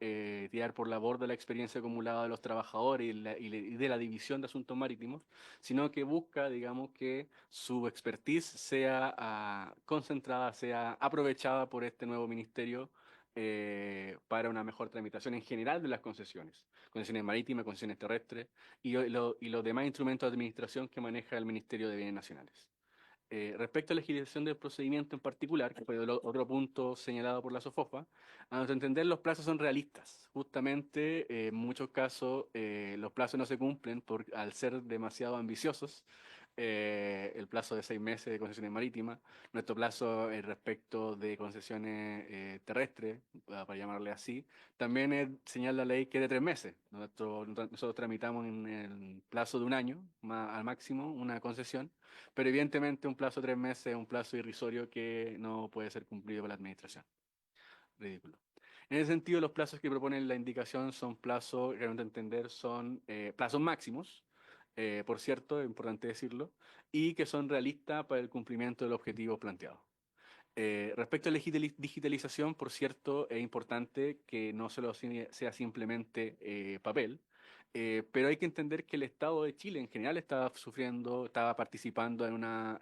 tirar por la borda la experiencia acumulada de los trabajadores y de la división de asuntos marítimos, sino que busca, digamos, que su expertise sea concentrada, sea aprovechada por este nuevo ministerio para una mejor tramitación en general de las concesiones marítimas, concesiones terrestres y los demás instrumentos de administración que maneja el Ministerio de Bienes Nacionales. Respecto a la legislación del procedimiento en particular, que fue otro punto señalado por la SOFOFA, a nuestro entender los plazos son realistas. Justamente, en muchos casos, los plazos no se cumplen al ser demasiado ambiciosos. El plazo de 6 meses de concesiones marítimas, nuestro plazo respecto de concesiones terrestres, para llamarle así, también señala la ley que es de 3 meses. Nosotros tramitamos en el plazo de un año, al máximo, una concesión. Pero evidentemente un plazo de 3 meses es un plazo irrisorio que no puede ser cumplido por la administración. Ridículo. En ese sentido, los plazos que propone la indicación son plazos, realmente entender, son plazos máximos, por cierto, es importante decirlo, y que son realistas para el cumplimiento del objetivo planteado. Respecto a la digitalización, por cierto, es importante que no solo sea simplemente papel, pero hay que entender que el Estado de Chile en general estaba participando en una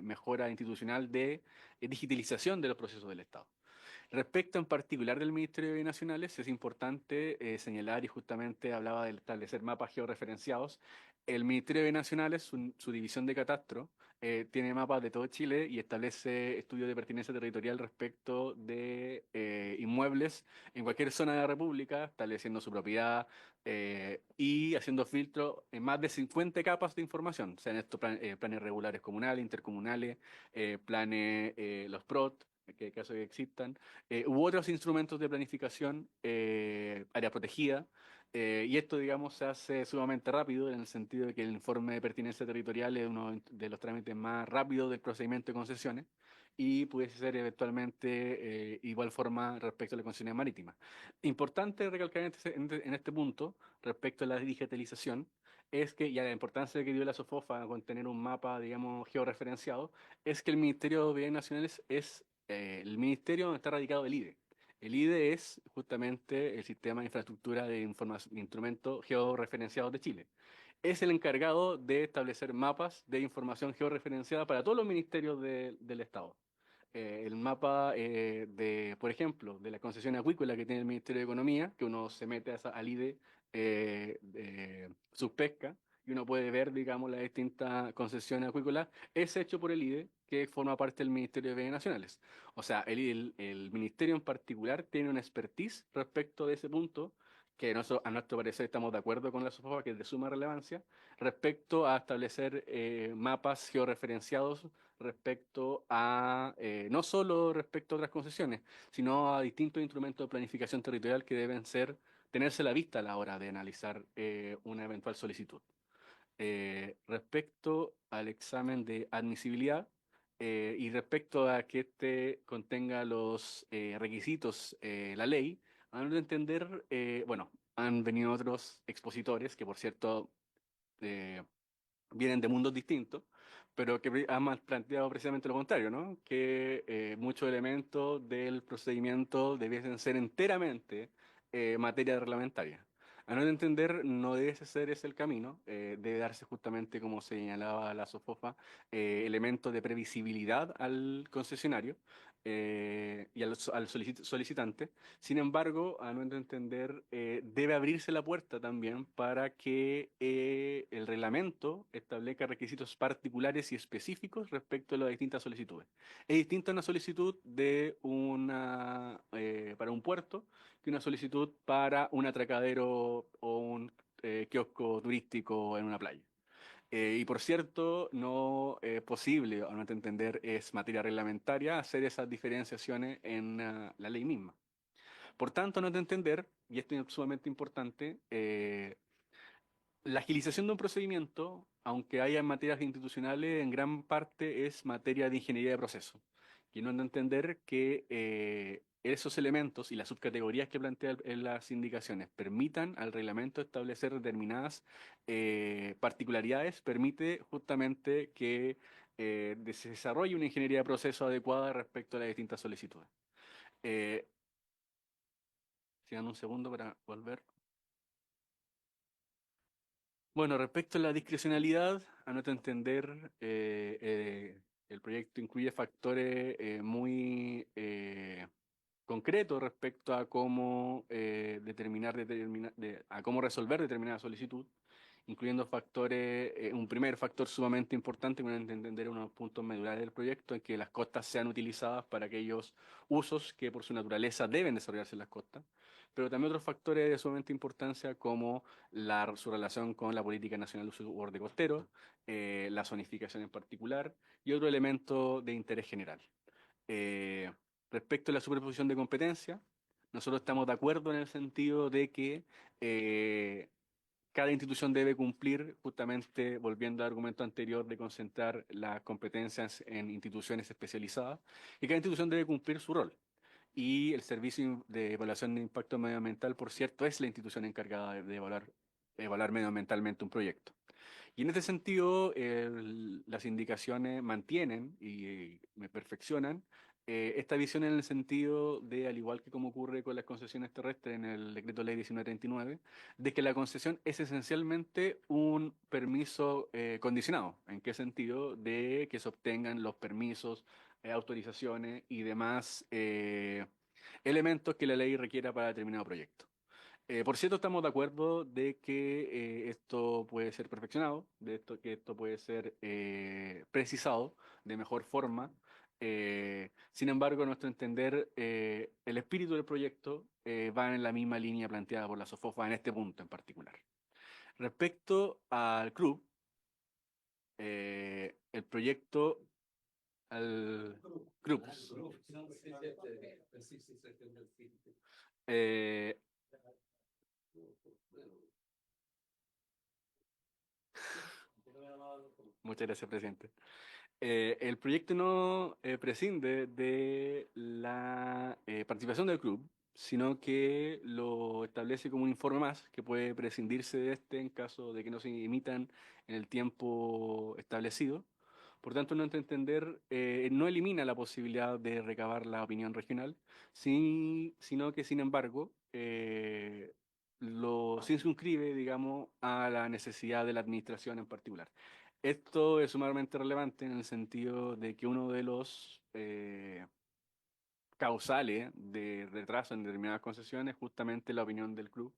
mejora institucional de digitalización de los procesos del Estado. Respecto en particular del Ministerio de Bienes Nacionales, es importante señalar, y justamente hablaba de establecer mapas georreferenciados, el Ministerio de Bienes Nacionales, su división de catastro, tiene mapas de todo Chile y establece estudios de pertinencia territorial respecto de inmuebles en cualquier zona de la República, estableciendo su propiedad y haciendo filtro en más de 50 capas de información, sean estos planes regulares comunales, intercomunales, planes, los PROT, que caso que existan, u otros instrumentos de planificación, área protegida, y esto, digamos, se hace sumamente rápido en el sentido de que el informe de pertinencia territorial es uno de los trámites más rápidos del procedimiento de concesiones y pudiese ser eventualmente igual forma respecto a la concesión marítima. Importante recalcar en este punto, respecto a la digitalización, es que, y a la importancia que dio la SOFOFA con tener un mapa, digamos, georreferenciado, es que el Ministerio de Bienes Nacionales es el ministerio donde está radicado el IDE. El IDE es justamente el Sistema de Infraestructura de Instrumentos Georreferenciados de Chile. Es el encargado de establecer mapas de información georreferenciada para todos los ministerios del Estado. El mapa por ejemplo, de la concesión acuícola que tiene el Ministerio de Economía, que uno se mete al IDE de subpesca, y uno puede ver, digamos, las distintas concesiones acuícolas, es hecho por el IDE, que forma parte del Ministerio de Bienes Nacionales. O sea, el ministerio en particular tiene una expertise respecto de ese punto, que nosotros, a nuestro parecer estamos de acuerdo con la SOFOFA, que es de suma relevancia, respecto a establecer mapas georreferenciados respecto a, no solo respecto a otras concesiones, sino a distintos instrumentos de planificación territorial que deben tenerse a la vista a la hora de analizar una eventual solicitud. Respecto al examen de admisibilidad y respecto a que éste contenga los requisitos, la ley, a no entender, bueno, han venido otros expositores que, por cierto, vienen de mundos distintos, pero que han planteado precisamente lo contrario, ¿no? Que muchos elementos del procedimiento debiesen ser enteramente materia reglamentaria. A no entender, no debe ser ese el camino, debe darse justamente, como señalaba la SOFOFA, elementos de previsibilidad al concesionario y al solicitante. Sin embargo, a nuestro entender, debe abrirse la puerta también para que el reglamento establezca requisitos particulares y específicos respecto a las distintas solicitudes. Es distinta una solicitud para un puerto que una solicitud para un atracadero o un kiosco turístico en una playa. Y por cierto, no es posible, a nuestro entender, es materia reglamentaria hacer esas diferenciaciones en la ley misma. Por tanto, a nuestro entender, y esto es sumamente importante, la agilización de un procedimiento, aunque haya en materias institucionales, en gran parte es materia de ingeniería de proceso. Y no entender que esos elementos y las subcategorías que plantea en las indicaciones permitan al reglamento establecer determinadas particularidades, permite justamente que se desarrolle una ingeniería de proceso adecuada respecto a las distintas solicitudes. Si dan un segundo para volver. Bueno, respecto a la discrecionalidad, a nuestro entender, el proyecto incluye factores muy concretos respecto a cómo a cómo resolver determinada solicitud, incluyendo factores, un primer factor sumamente importante, que entender uno de los puntos medulares del proyecto, es que las costas sean utilizadas para aquellos usos que por su naturaleza deben desarrollarse en las costas, pero también otros factores de sumamente importancia como su relación con la Política Nacional de Uso y Borde Costero, la zonificación en particular y otro elemento de interés general. Eh, Respecto a la superposición de competencia, nosotros estamos de acuerdo en el sentido de que cada institución debe cumplir, justamente volviendo al argumento anterior de concentrar las competencias en instituciones especializadas, y cada institución debe cumplir su rol. Y el Servicio de Evaluación de Impacto Medioambiental, por cierto, es la institución encargada de evaluar medioambientalmente un proyecto. Y en este sentido, las indicaciones mantienen y me perfeccionan esta visión en el sentido de, al igual que como ocurre con las concesiones terrestres en el Decreto Ley 1939, de que la concesión es esencialmente un permiso condicionado. ¿En qué sentido? De que se obtengan los permisos, autorizaciones y demás elementos que la ley requiera para determinado proyecto. Por cierto, estamos de acuerdo de que esto puede ser perfeccionado, que esto puede ser precisado de mejor forma. Sin embargo, a nuestro entender, el espíritu del proyecto va en la misma línea planteada por la SOFOFA en este punto en particular. Respecto al club, el proyecto al CRUPS. Eh, Muchas gracias, presidente. El proyecto no prescinde de la participación del club, sino que lo establece como un informe más que puede prescindirse de este en caso de que no se emitan en el tiempo establecido. Por tanto, en nuestro entender, no elimina la posibilidad de recabar la opinión regional, sino que, sin embargo, lo circunscribe, digamos, a la necesidad de la administración en particular. Esto es sumamente relevante en el sentido de que uno de los causales de retraso en determinadas concesiones es justamente la opinión del club,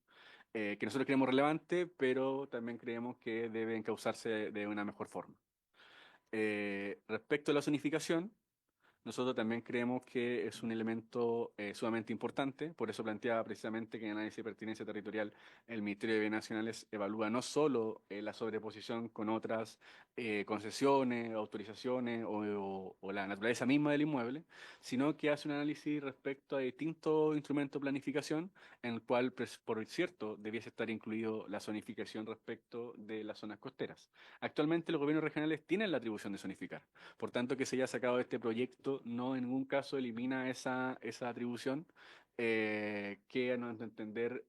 que nosotros creemos relevante, pero también creemos que debe encauzarse de una mejor forma. Respecto a la zonificación, nosotros también creemos que es un elemento sumamente importante, por eso planteaba precisamente que en el análisis de pertinencia territorial el Ministerio de Bienes Nacionales evalúa no solo la sobreposición con otras concesiones, autorizaciones o la naturaleza misma del inmueble, sino que hace un análisis respecto a distintos instrumentos de planificación, en el cual, por cierto, debiese estar incluido la zonificación respecto de las zonas costeras. Actualmente los gobiernos regionales tienen la atribución de zonificar. Por tanto, que se haya sacado este proyecto no en ningún caso elimina esa atribución que a nuestro entender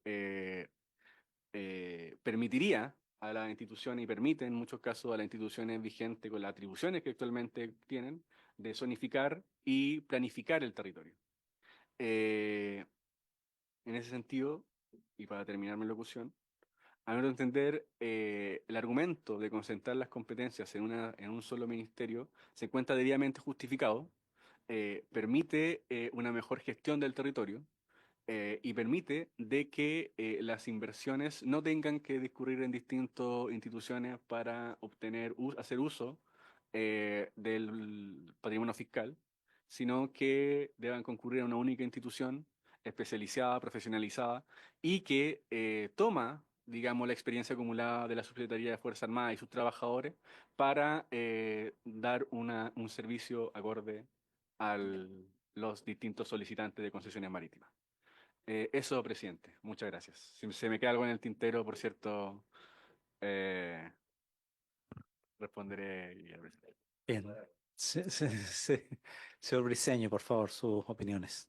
permitiría a las instituciones y permite en muchos casos a las instituciones vigentes con las atribuciones que actualmente tienen de zonificar y planificar el territorio. En ese sentido, y para terminar mi locución, a mi entender, el argumento de concentrar las competencias en un solo ministerio se encuentra debidamente justificado, permite una mejor gestión del territorio y permite de que las inversiones no tengan que discurrir en distintas instituciones para hacer uso del patrimonio fiscal, sino que deban concurrir a una única institución especializada, profesionalizada y que toma, digamos, la experiencia acumulada de la Subsecretaría de Fuerzas Armadas y sus trabajadores para dar un servicio acorde a los distintos solicitantes de concesiones marítimas. Eso, presidente. Muchas gracias. Si se me queda algo en el tintero, por cierto, eh, responderé. Bien. Señor Briceño, por favor, sus opiniones.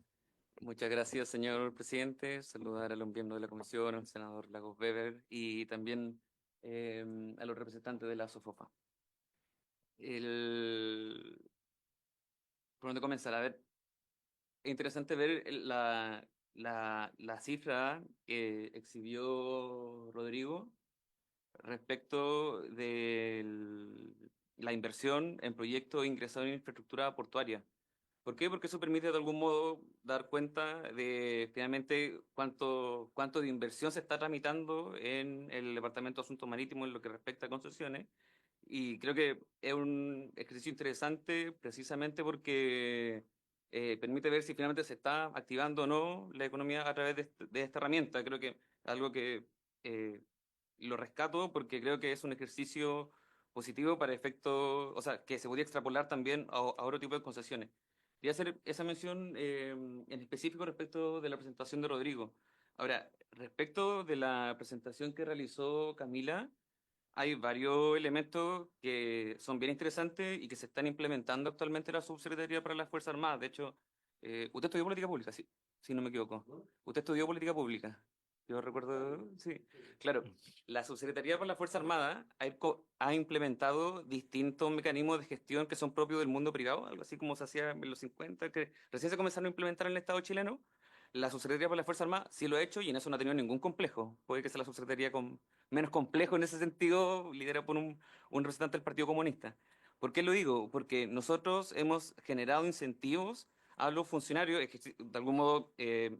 Muchas gracias, señor presidente. Saludar a los miembros de la comisión, al senador Lagos Weber y también a los representantes de la SOFOFA. ¿Por dónde comenzar? A ver, es interesante ver la cifra que exhibió Rodrigo respecto de la inversión en proyectos ingresados en infraestructura portuaria. ¿Por qué? Porque eso permite de algún modo dar cuenta de finalmente cuánto de inversión se está tramitando en el Departamento de Asuntos Marítimos en lo que respecta a concesiones. Y creo que es un ejercicio interesante precisamente porque permite ver si finalmente se está activando o no la economía a través de esta herramienta. Creo que algo que eh, lo rescato porque creo que es un ejercicio positivo para efectos, o sea, que se podría extrapolar también a otro tipo de concesiones. Quería hacer esa mención en específico respecto de la presentación de Rodrigo. Ahora, respecto de la presentación que realizó Camila, hay varios elementos que son bien interesantes y que se están implementando actualmente en la Subsecretaría para las Fuerzas Armadas. De hecho, usted estudió política pública, sí, si no me equivoco. Usted estudió política pública. Yo recuerdo, sí. Claro, la Subsecretaría para las Fuerzas Armadas ha implementado distintos mecanismos de gestión que son propios del mundo privado, algo así como se hacía en los 50, que recién se comenzaron a implementar en el Estado chileno. La Subsecretaría para las Fuerzas Armadas sí lo ha hecho y en eso no ha tenido ningún complejo. Puede que sea la subsecretaría con menos complejo en ese sentido, liderado por un representante del Partido Comunista. ¿Por qué lo digo? Porque nosotros hemos generado incentivos a los funcionarios, de algún modo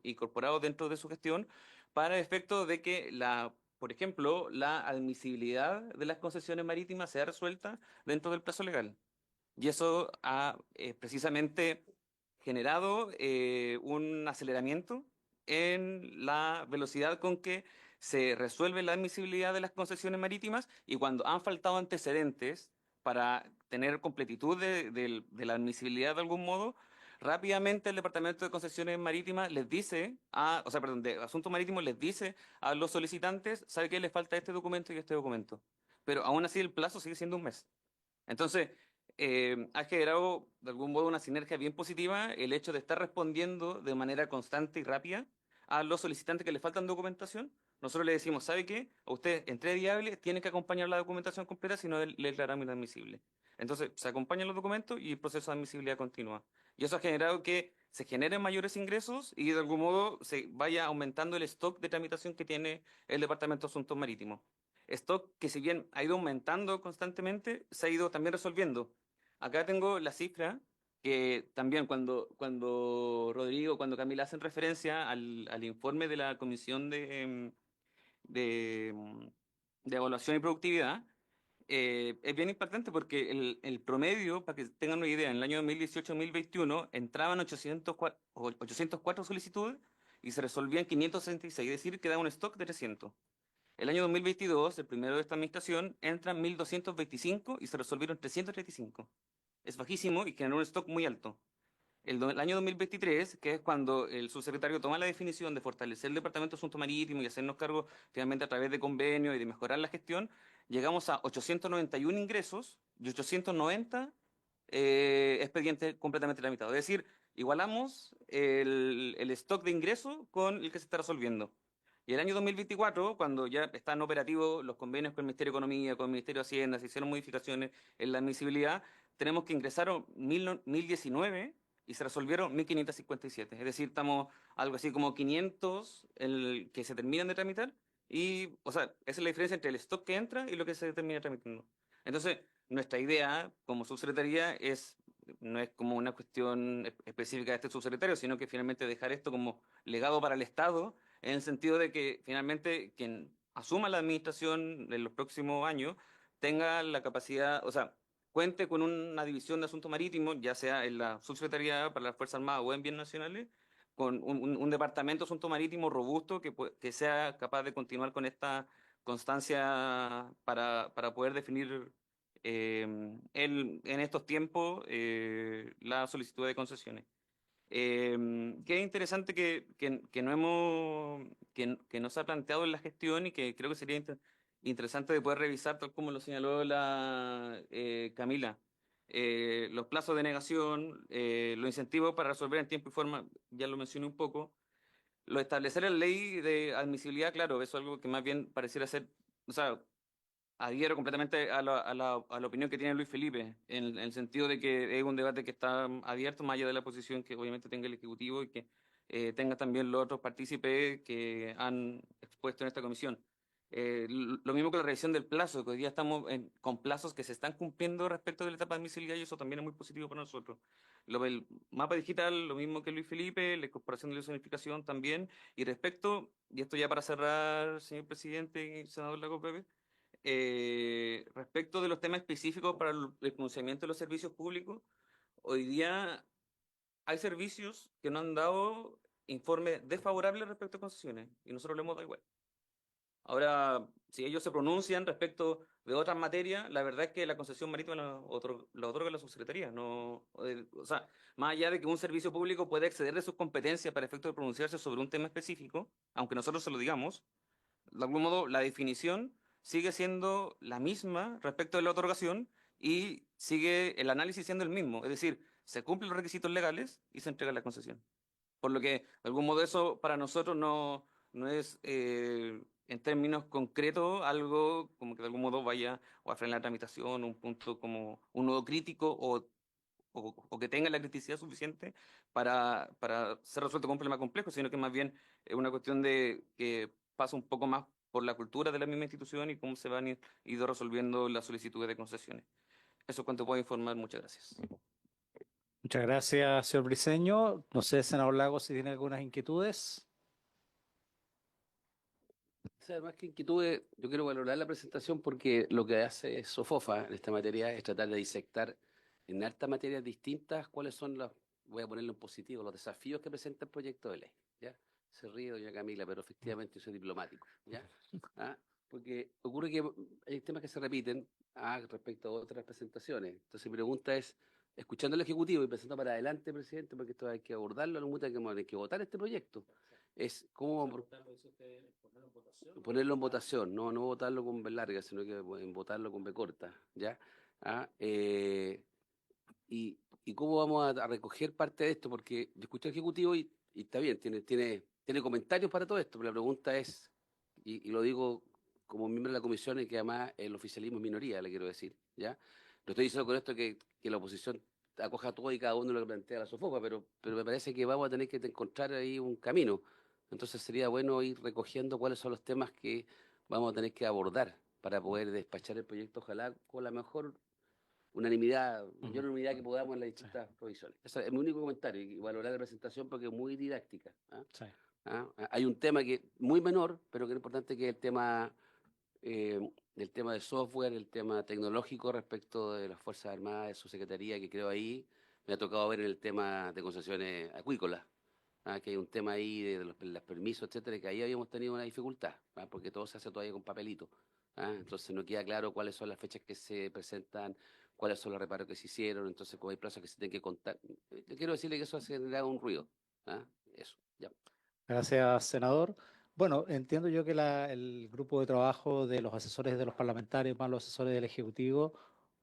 incorporados dentro de su gestión, para el efecto de que por ejemplo, la admisibilidad de las concesiones marítimas sea resuelta dentro del plazo legal. Y eso ha precisamente generado un aceleramiento en la velocidad con que se resuelve la admisibilidad de las concesiones marítimas y cuando han faltado antecedentes para tener completitud de la admisibilidad de algún modo, rápidamente el Departamento de Concesiones Marítimas les dice, o sea, perdón, de Asuntos Marítimos les dice a los solicitantes, ¿sabe qué? Les falta este documento y este documento. Pero aún así el plazo sigue siendo un mes. Entonces, ha generado de algún modo una sinergia bien positiva el hecho de estar respondiendo de manera constante y rápida a los solicitantes que les faltan documentación. Nosotros le decimos, ¿sabe qué? A usted, entre viable, tiene que acompañar la documentación completa, si no, le declaramos inadmisible. Entonces, se acompañan los documentos y el proceso de admisibilidad continúa. Y eso ha generado que se generen mayores ingresos y de algún modo se vaya aumentando el stock de tramitación que tiene el Departamento de Asuntos Marítimos. Stock que si bien ha ido aumentando constantemente, se ha ido también resolviendo. Acá tengo la cifra que también cuando Rodrigo, cuando Camila hacen referencia al informe de la Comisión de, em, de Evaluación y Productividad, es bien impactante porque el promedio, para que tengan una idea, en el año 2018-2021 entraban 804 solicitudes y se resolvían 566, es decir, queda un stock de 300. El año 2022, el primero de esta administración, entran 1.225 y se resolvieron 335. Es bajísimo y generó un stock muy alto. El año 2023, que es cuando el subsecretario toma la definición de fortalecer el Departamento de Asuntos Marítimos y hacernos cargo finalmente a través de convenios y de mejorar la gestión, llegamos a 891 ingresos y 890 expedientes completamente tramitados. Es decir, igualamos el stock de ingresos con el que se está resolviendo. Y el año 2024, cuando ya están operativos los convenios con el Ministerio de Economía, con el Ministerio de Hacienda, se hicieron modificaciones en la admisibilidad, tenemos que ingresaron 1019 y se resolvieron 1557. Es decir, estamos algo así como 500 que se terminan de tramitar y, o sea, esa es la diferencia entre el stock que entra y lo que se termina tramitando. Entonces, nuestra idea como subsecretaría no es como una cuestión específica de este subsecretario, sino que finalmente dejar esto como legado para el Estado, en el sentido de que finalmente quien asuma la administración en los próximos años tenga la capacidad, o sea, cuente con una división de asuntos marítimos, ya sea en la Subsecretaría para las Fuerzas Armadas o en Bienes Nacionales, con un departamento de asuntos marítimos robusto que sea capaz de continuar con esta constancia para poder definir en estos tiempos la solicitud de concesiones. Qué interesante que no se ha planteado en la gestión y que creo que sería interesante de poder revisar, tal como lo señaló la Camila. Los plazos de negación, los incentivos para resolver en tiempo y forma, ya lo mencioné un poco. Lo establecer en ley de admisibilidad, claro, eso es algo que más bien pareciera ser, o sea, adhiero completamente a la opinión que tiene Luis Felipe, en el sentido de que es un debate que está abierto, más allá de la posición que obviamente tenga el Ejecutivo y que tengan también los otros partícipes que han expuesto en esta comisión. Lo mismo con la revisión del plazo, que hoy día estamos con plazos que se están cumpliendo respecto de la etapa de admisibilidad y eso también es muy positivo para nosotros. Lo del mapa digital, lo mismo que Luis Felipe, la incorporación de la zonificación también. Y respecto, y esto ya para cerrar, señor presidente y senador Lago Pepe, respecto de los temas específicos para el pronunciamiento de los servicios públicos, hoy día hay servicios que no han dado informes desfavorables respecto a concesiones y nosotros le hemos dado igual. Ahora, si ellos se pronuncian respecto de otras materias, la verdad es que la concesión marítima la otorga la subsecretaría. No, o sea, más allá de que un servicio público puede exceder de sus competencias para efecto de pronunciarse sobre un tema específico, aunque nosotros se lo digamos, de algún modo la definición sigue siendo la misma respecto de la otorgación y sigue el análisis siendo el mismo. Es decir, se cumplen los requisitos legales y se entrega la concesión. Por lo que, de algún modo, eso para nosotros no es, en términos concretos, algo como que de algún modo vaya o a frenar la tramitación, un punto como un nodo crítico o que tenga la criticidad suficiente para ser resuelto con un problema complejo, sino que más bien es una cuestión de que pasa un poco más por la cultura de la misma institución y cómo se van ido resolviendo las solicitudes de concesiones. Eso es cuanto puedo informar. Muchas gracias. Muchas gracias, señor Briceño. No sé, senador Lagos, si tiene algunas inquietudes. O sea, más que inquietudes, yo quiero valorar la presentación porque lo que hace Sofofa en esta materia es tratar de disectar en hartas materias distintas cuáles son los, voy a ponerlo en positivo, los desafíos que presenta el proyecto de ley. ¿Ya? Se ríe doña Camila, pero efectivamente yo soy diplomático. ¿Ya? ¿Ah? Porque ocurre que hay temas que se repiten respecto a otras presentaciones. Entonces mi pregunta es, escuchando al Ejecutivo y pensando para adelante, presidente, porque esto hay que abordarlo, no hay que votar este proyecto, es cómo ponerlo en votación, no votarlo con B larga, sino que votarlo con B corta, ¿ya? Y cómo vamos a recoger parte de esto, porque yo escuché al Ejecutivo y está bien, tiene comentarios para todo esto, pero la pregunta es, y lo digo como miembro de la comisión y que además el oficialismo es minoría, le quiero decir, ¿ya? No estoy diciendo con esto que la oposición acoja todo y cada uno lo que plantea la Sofofa, pero me parece que vamos a tener que encontrar ahí un camino. Entonces sería bueno ir recogiendo cuáles son los temas que vamos a tener que abordar para poder despachar el proyecto, ojalá con la mejor unanimidad, mayor unanimidad que podamos en las distintas provisiones. Ese es mi único comentario y valorar la presentación porque es muy didáctica. Sí. Hay un tema que muy menor, pero que es importante, que es el tema de software, el tema tecnológico respecto de las Fuerzas Armadas, de su secretaría, que creo ahí me ha tocado ver en el tema de concesiones acuícolas. Que hay un tema ahí de los permisos, etcétera, que ahí habíamos tenido una dificultad, porque todo se hace todavía con papelito. Entonces no queda claro cuáles son las fechas que se presentan, cuáles son los reparos que se hicieron, entonces como hay plazos que se tienen que contar. Yo quiero decirle que eso ha generado un ruido. Eso, ya. Gracias, senador. Bueno, entiendo yo que el grupo de trabajo de los asesores de los parlamentarios más los asesores del Ejecutivo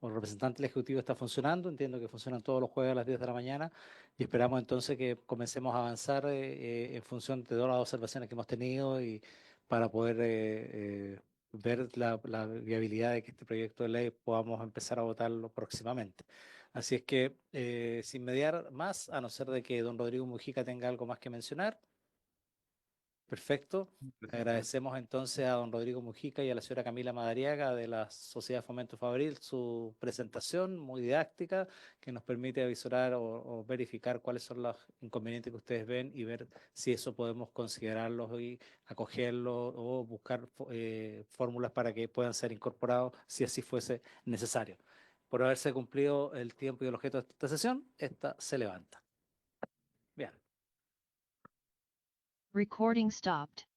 o representantes del Ejecutivo está funcionando. Entiendo que funcionan todos los jueves a las 10 de la mañana y esperamos entonces que comencemos a avanzar en función de todas las observaciones que hemos tenido y para poder ver la viabilidad de que este proyecto de ley podamos empezar a votarlo próximamente. Así es que, sin mediar más, a no ser de que don Rodrigo Mujica tenga algo más que mencionar. Perfecto. Agradecemos entonces a don Rodrigo Mujica y a la señora Camila Madariaga de la Sociedad Fomento Fabril su presentación muy didáctica que nos permite avisorar o verificar cuáles son los inconvenientes que ustedes ven y ver si eso podemos considerarlos y acogerlos o buscar fórmulas para que puedan ser incorporados si así fuese necesario. Por haberse cumplido el tiempo y el objeto de esta sesión, esta se levanta. Bien. Recording stopped.